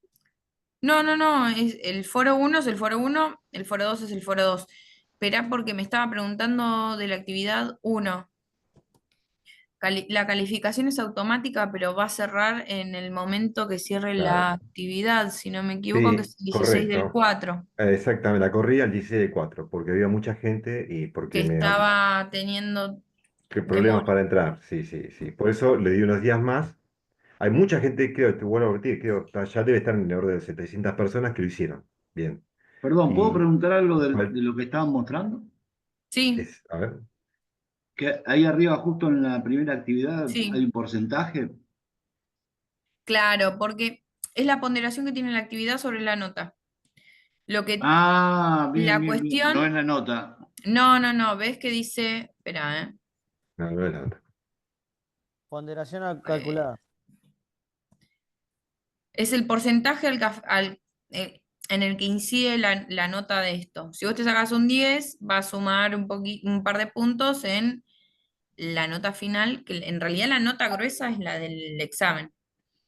no, no, no, es, el foro uno es el foro uno, el foro 2 es el foro 2. Esperá porque me estaba preguntando de la actividad uno. La calificación es automática, pero va a cerrar en el momento que cierre Claro. la actividad, si no me equivoco, que Sí, es el 16 del correcto. 4, Exactamente, la corrí al 16 de 4 porque había mucha gente y que porque estaba teniendo que problemas demora. para entrar. Sí, sí, sí. Por eso le di unos días más. Hay mucha gente, creo, te vuelvo a repetir, creo, ya debe estar en el orden de 700 personas que lo hicieron. Bien. Perdón, ¿puedo Y, preguntar algo ¿cuál de lo que estaban mostrando? Sí, es? A ver. Que ahí arriba, justo en la primera actividad, hay sí, un porcentaje. claro, porque es la ponderación que tiene la actividad sobre la nota. Lo que, Ah, bien, la bien, bien. No es cuestión, la nota. no, no, no, ves que dice, espera, No, no es la otra. Ponderación eh, calculada. es el porcentaje en el que incide la nota de esto. Si vos te sacas un 10, va a sumar un par de puntos en la nota final, que en realidad la nota gruesa es la del examen.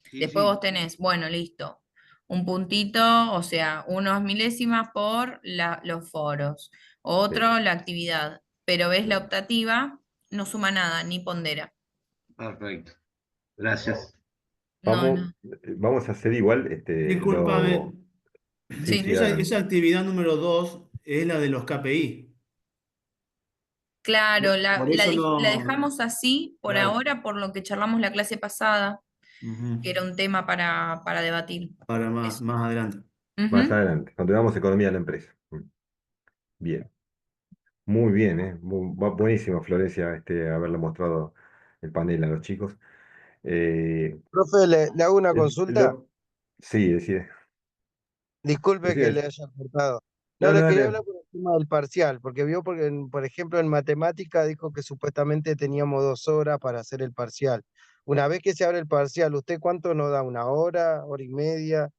Sí, Después sí. vos tenés, bueno, listo, un puntito, o sea, unos milésimas por los foros, Sí, otro la actividad, pero ves la claro. optativa, no suma nada, ni pondera. Perfecto. Gracias. No, no. Vamos a hacer igual, Discúlpame, sí, Sí. sí, esa adelante. actividad número 2 es la de los KPI. Claro, Por eso la no, dejamos así por claro, ahora, por lo que charlamos la clase pasada, que ujú, era un tema para debatir. para Eso. más adelante. Más Ujú. adelante, cuando veamos economía de la empresa. Bien, muy bien, ¿eh? Buenísimo, Florencia, haberle mostrado el panel a los chicos. Eh, Profe, le hago una el- consulta. lo- sí, Disculpe que decide. le haya cortado. No, No, no, le quería hablar dale. por el tema del parcial, porque vio, porque por ejemplo, en matemática dijo que supuestamente teníamos 2 horas para hacer el parcial. Una vez que se abre el parcial, ¿usted cuánto nos da? ¿1 hora, hora y media?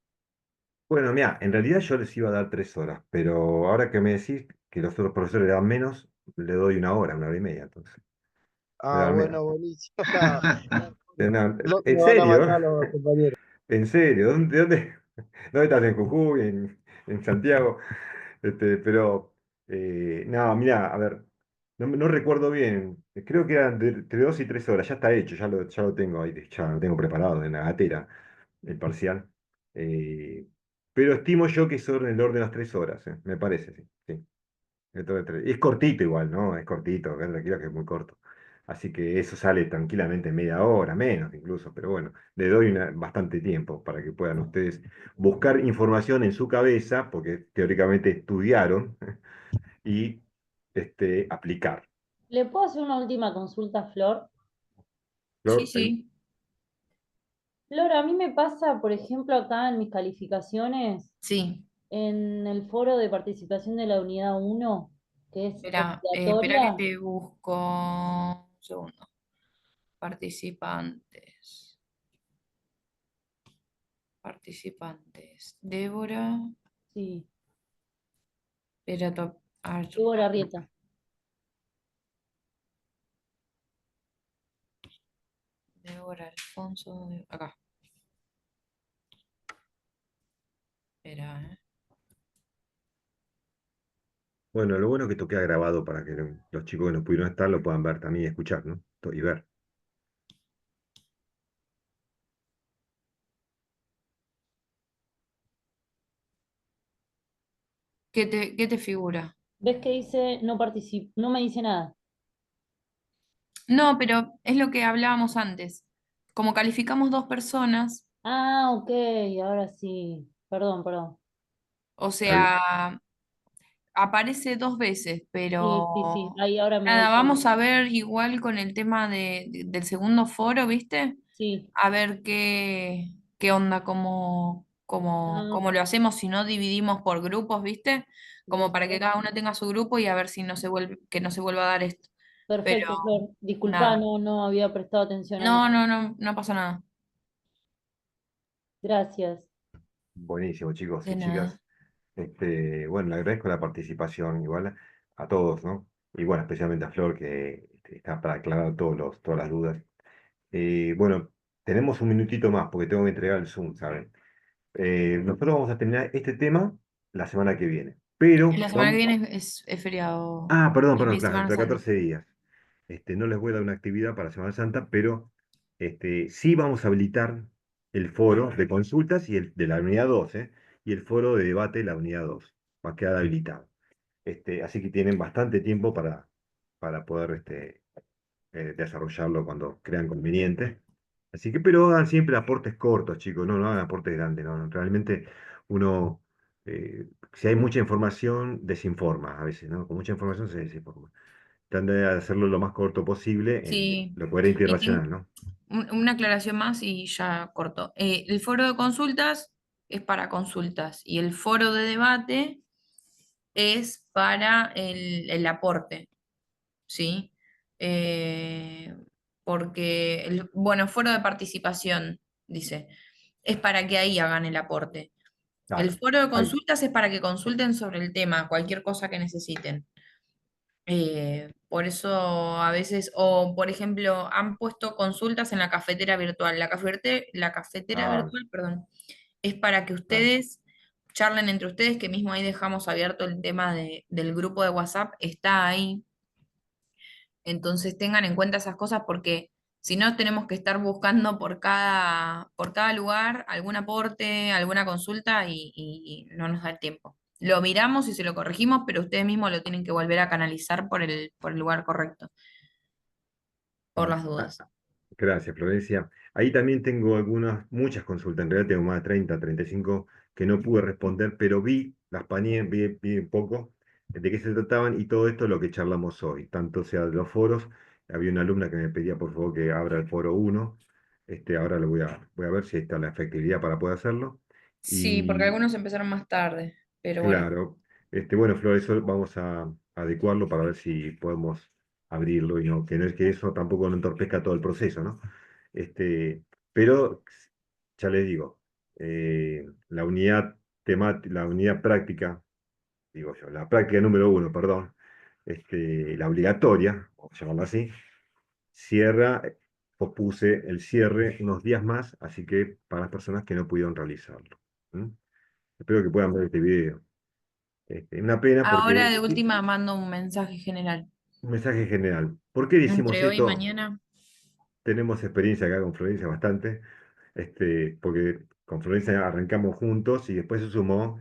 Bueno, mira, en realidad yo les iba a dar 3 horas, pero ahora que me decís que los otros profesores le dan menos, le doy 1 hora, 1 hora y media, entonces. Le voy a Ah, dar menos. bueno, buenísimo. No, No, no, ¿en me van a serio? matar los compañeros. ¿En serio? ¿Dónde estás? ¿En Jujuy? ¿En Santiago? Pero, no, mira, a ver, no recuerdo bien. Creo que eran entre 2 y 3 horas. Ya está hecho, ya lo tengo ahí, ya lo tengo preparado en la gatera, el parcial. Eh, pero estimo yo que son en el orden de las 3 horas, me parece, sí. Sí. Es cortito igual, ¿no? Es cortito, tranquilo que es muy corto. Así que eso sale tranquilamente en media hora, menos incluso, pero bueno, le doy bastante tiempo para que puedan ustedes buscar información en su cabeza, porque teóricamente estudiaron, y aplicar. ¿Le puedo hacer una última consulta, Flor? Sí, Flor, ahí. sí, Flor, a mí me pasa, por ejemplo, acá en mis calificaciones, sí. en el foro de participación de la unidad 1, que es Espera que obligatoria. te busco un segundo. Participantes. Participantes. Débora. Sí, Espera, a ver, Débora Arrieta. Débora Alfonso. Acá. Espera, Bueno, lo bueno es que esto queda grabado para que los chicos que no pudieron estar lo puedan ver también y escuchar, ¿no? Y ver. ¿Qué te figura? ¿Ves que dice no participo? No me dice nada. No, pero es lo que hablábamos antes. Como calificamos dos personas, Ah, ok, ahora sí. Perdón, perdón. o Ahí. sea, aparece dos veces, Sí, sí, sí. pero Ahí ahora me doy nada, cuenta. vamos a ver igual con el tema del segundo foro, ¿viste? Sí. A ver qué onda, Ah, cómo lo hacemos, si no dividimos por grupos, ¿viste? Como para que listo. cada uno tenga su grupo y a ver si no se vuelve, que no se vuelva a dar esto. Pero Perfecto, Flor. Disculpa, nada. no había prestado atención a No, nada. no, no, no pasa nada. Gracias. Buenísimo, chicos De y nada. chicas. Bueno, le agradezco la participación igual a todos, ¿no? Y bueno, especialmente a Flor, que está para aclarar todas las dudas. Bueno, tenemos un minutito más porque tengo que entregar el Zoom, ¿saben? Nosotros vamos a terminar este tema la semana que viene, pero La semana que vamos... viene es feriado, Ah, perdón, mi claro, Semana entre Santa. 14 días. No les voy a dar una actividad para Semana Santa, pero sí vamos a habilitar el foro de consultas y el de la unidad 2, ¿eh? Y el foro de debate de la unidad 2. Va a quedar habilitado. Así que tienen bastante tiempo para poder desarrollarlo cuando crean conveniente. Así que, pero hagan siempre aportes cortos, chicos, no hagan aportes grandes, no. Realmente uno, si hay mucha información, desinforma a veces, ¿no? Con mucha información se desinforma. Tratan de hacerlo lo más corto posible en Sí, lo coherente y y racional, ¿no? una aclaración más y ya corto. El foro de consultas es para consultas y el foro de debate es para el aporte, ¿sí? Eh, Porque, bueno, foro de participación, dice, es para que ahí hagan el aporte. El Claro. foro de Ahí. consultas es para que consulten sobre el tema, cualquier cosa que necesiten. Por eso a veces, o por ejemplo, han puesto consultas en la cafetera virtual. La cafetera Ah, virtual, perdón, es para que claro. ustedes charlen entre ustedes, que mismo ahí dejamos abierto el tema del grupo de WhatsApp, está ahí. Entonces tengan en cuenta esas cosas porque si no tenemos que estar buscando por cada lugar algún aporte, alguna consulta y no nos da el tiempo. Lo miramos y se lo corregimos, pero ustedes mismos lo tienen que volver a canalizar por el lugar correcto, por las Ah, dudas. gracias, Florencia. Ahí también tengo muchas consultas, en realidad tengo más de 30, 35 que no pude responder, pero las paneé, vi un poco de qué se trataban y todo esto es lo que charlamos hoy, tanto sea de los foros. Había una alumna que me pedía por favor que abra el foro 1, ahora voy a ver si está la efectividad para poder hacerlo. Sí, porque Y algunos empezaron más tarde, pero bueno. claro, bueno, Flor, eso vamos a adecuarlo para ver si podemos abrirlo y no, que no es que eso tampoco no entorpezca todo el proceso, ¿no? Pero ya les digo, la unidad práctica, digo yo, la práctica número 1, perdón, la obligatoria, vamos a llamarla así, cierra, pospuse el cierre unos días más, así que para las personas que no pudieron realizarlo. ¿M? Espero que puedan ver este video. Una pena Ahora porque, de última mando un mensaje general. un mensaje general. ¿Por qué decimos Entre hoy y esto? mañana. Tenemos experiencia acá con Florencia bastante, porque con Florencia arrancamos juntos y después se sumó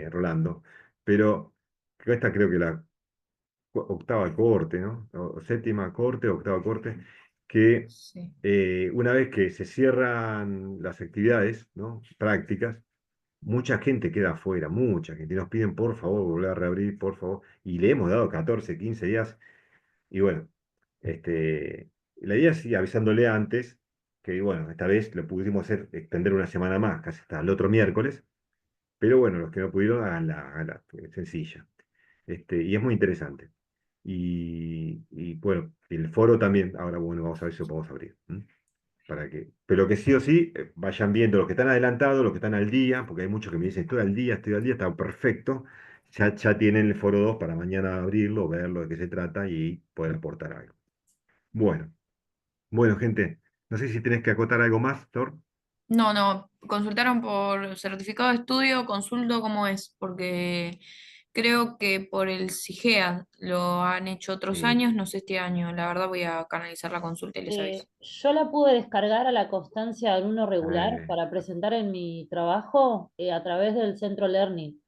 Rolando. Pero esta creo que la octava corte, ¿no? O séptima corte, octava corte, que Sí. una vez que se cierran las actividades, ¿no? Prácticas, mucha gente queda afuera, mucha gente. Y nos piden, por favor, volver a reabrir, por favor. Y le hemos dado 14, 15 días. Y bueno, la idea es ir avisándole antes, que bueno, esta vez lo pudimos hacer, extender una semana más, casi hasta el otro miércoles. Pero bueno, los que no pudieron, háganla, sencilla. Y es muy interesante. Y bueno, el foro también, ahora bueno, vamos a ver si lo podemos abrir. Pero que sí o sí vayan viendo los que están adelantados, los que están al día, porque hay muchos que me dicen, estoy al día, está perfecto. Ya tienen el foro 2 para mañana abrirlo, verlo de qué se trata y poder aportar algo. Bueno, bueno, gente, no sé si tenés que acotar algo más, Thor. No, no, consultaron por certificado de estudio, consulto cómo es, porque creo que por el SIGEA lo han hecho otros Sí, años, no sé este año. La verdad voy a canalizar la consulta y les aviso. Yo la pude descargar a la constancia de alumno regular eh, para presentar en mi trabajo a través del centro Learning.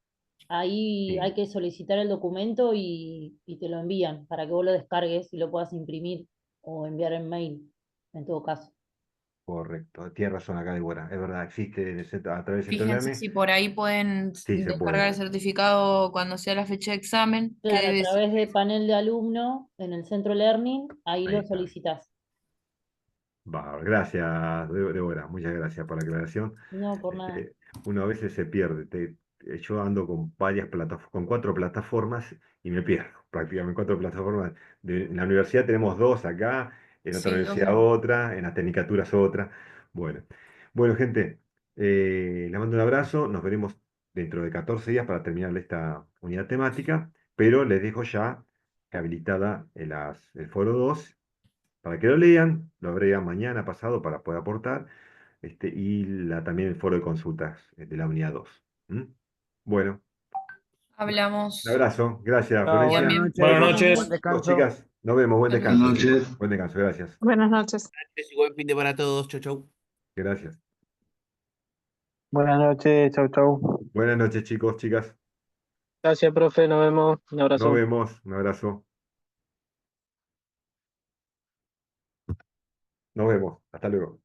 Ahí sí, hay que solicitar el documento y te lo envían para que vos lo descargues y lo puedas imprimir o enviar en mail, en todo caso. correcto. Tienes razón acá, Débora. Es verdad, existe a través del Fíjense Centro. si por ahí pueden Sí, se descargar puede. el certificado cuando sea la fecha de examen, que Claro, a debe ser. través de panel de alumno en el centro Learning, ahí Ahí lo está. solicitas. Va, gracias, Débora. Muchas gracias por la aclaración. No, por nada. Uno a veces se pierde. Yo ando con con 4 plataformas y me pierdo. Prácticamente 4 plataformas. En la universidad tenemos 2 acá, en otra Sí, dos universidad no. otra, en las tecnicaturas otra. Bueno, bueno, gente, les mando un abrazo. Nos veremos dentro de 14 días para terminar esta unidad temática, pero les dejo ya habilitada el foro 2 para que lo lean, lo agregan mañana, pasado, para poder aportar, y también el foro de consultas de la unidad 2. ¿Mm? Bueno, un Hablamos. abrazo, gracias, Chao, Bien, buenas Florencia. bien. Buenas noches. Chicos, Buen noches. chicos, descanso. chicas, nos vemos, buen Nos Buenas descanso, vemos. chicos, noches. buen descanso, gracias, Buenas noches. Y buen fin de para todos. Chau, chau. gracias. Buenas noches, chau, chau. Buenas noches, chicos, chicas, Gracias, profe, nos vemos. Un nos abrazo. vemos, un abrazo, nos vemos, hasta luego.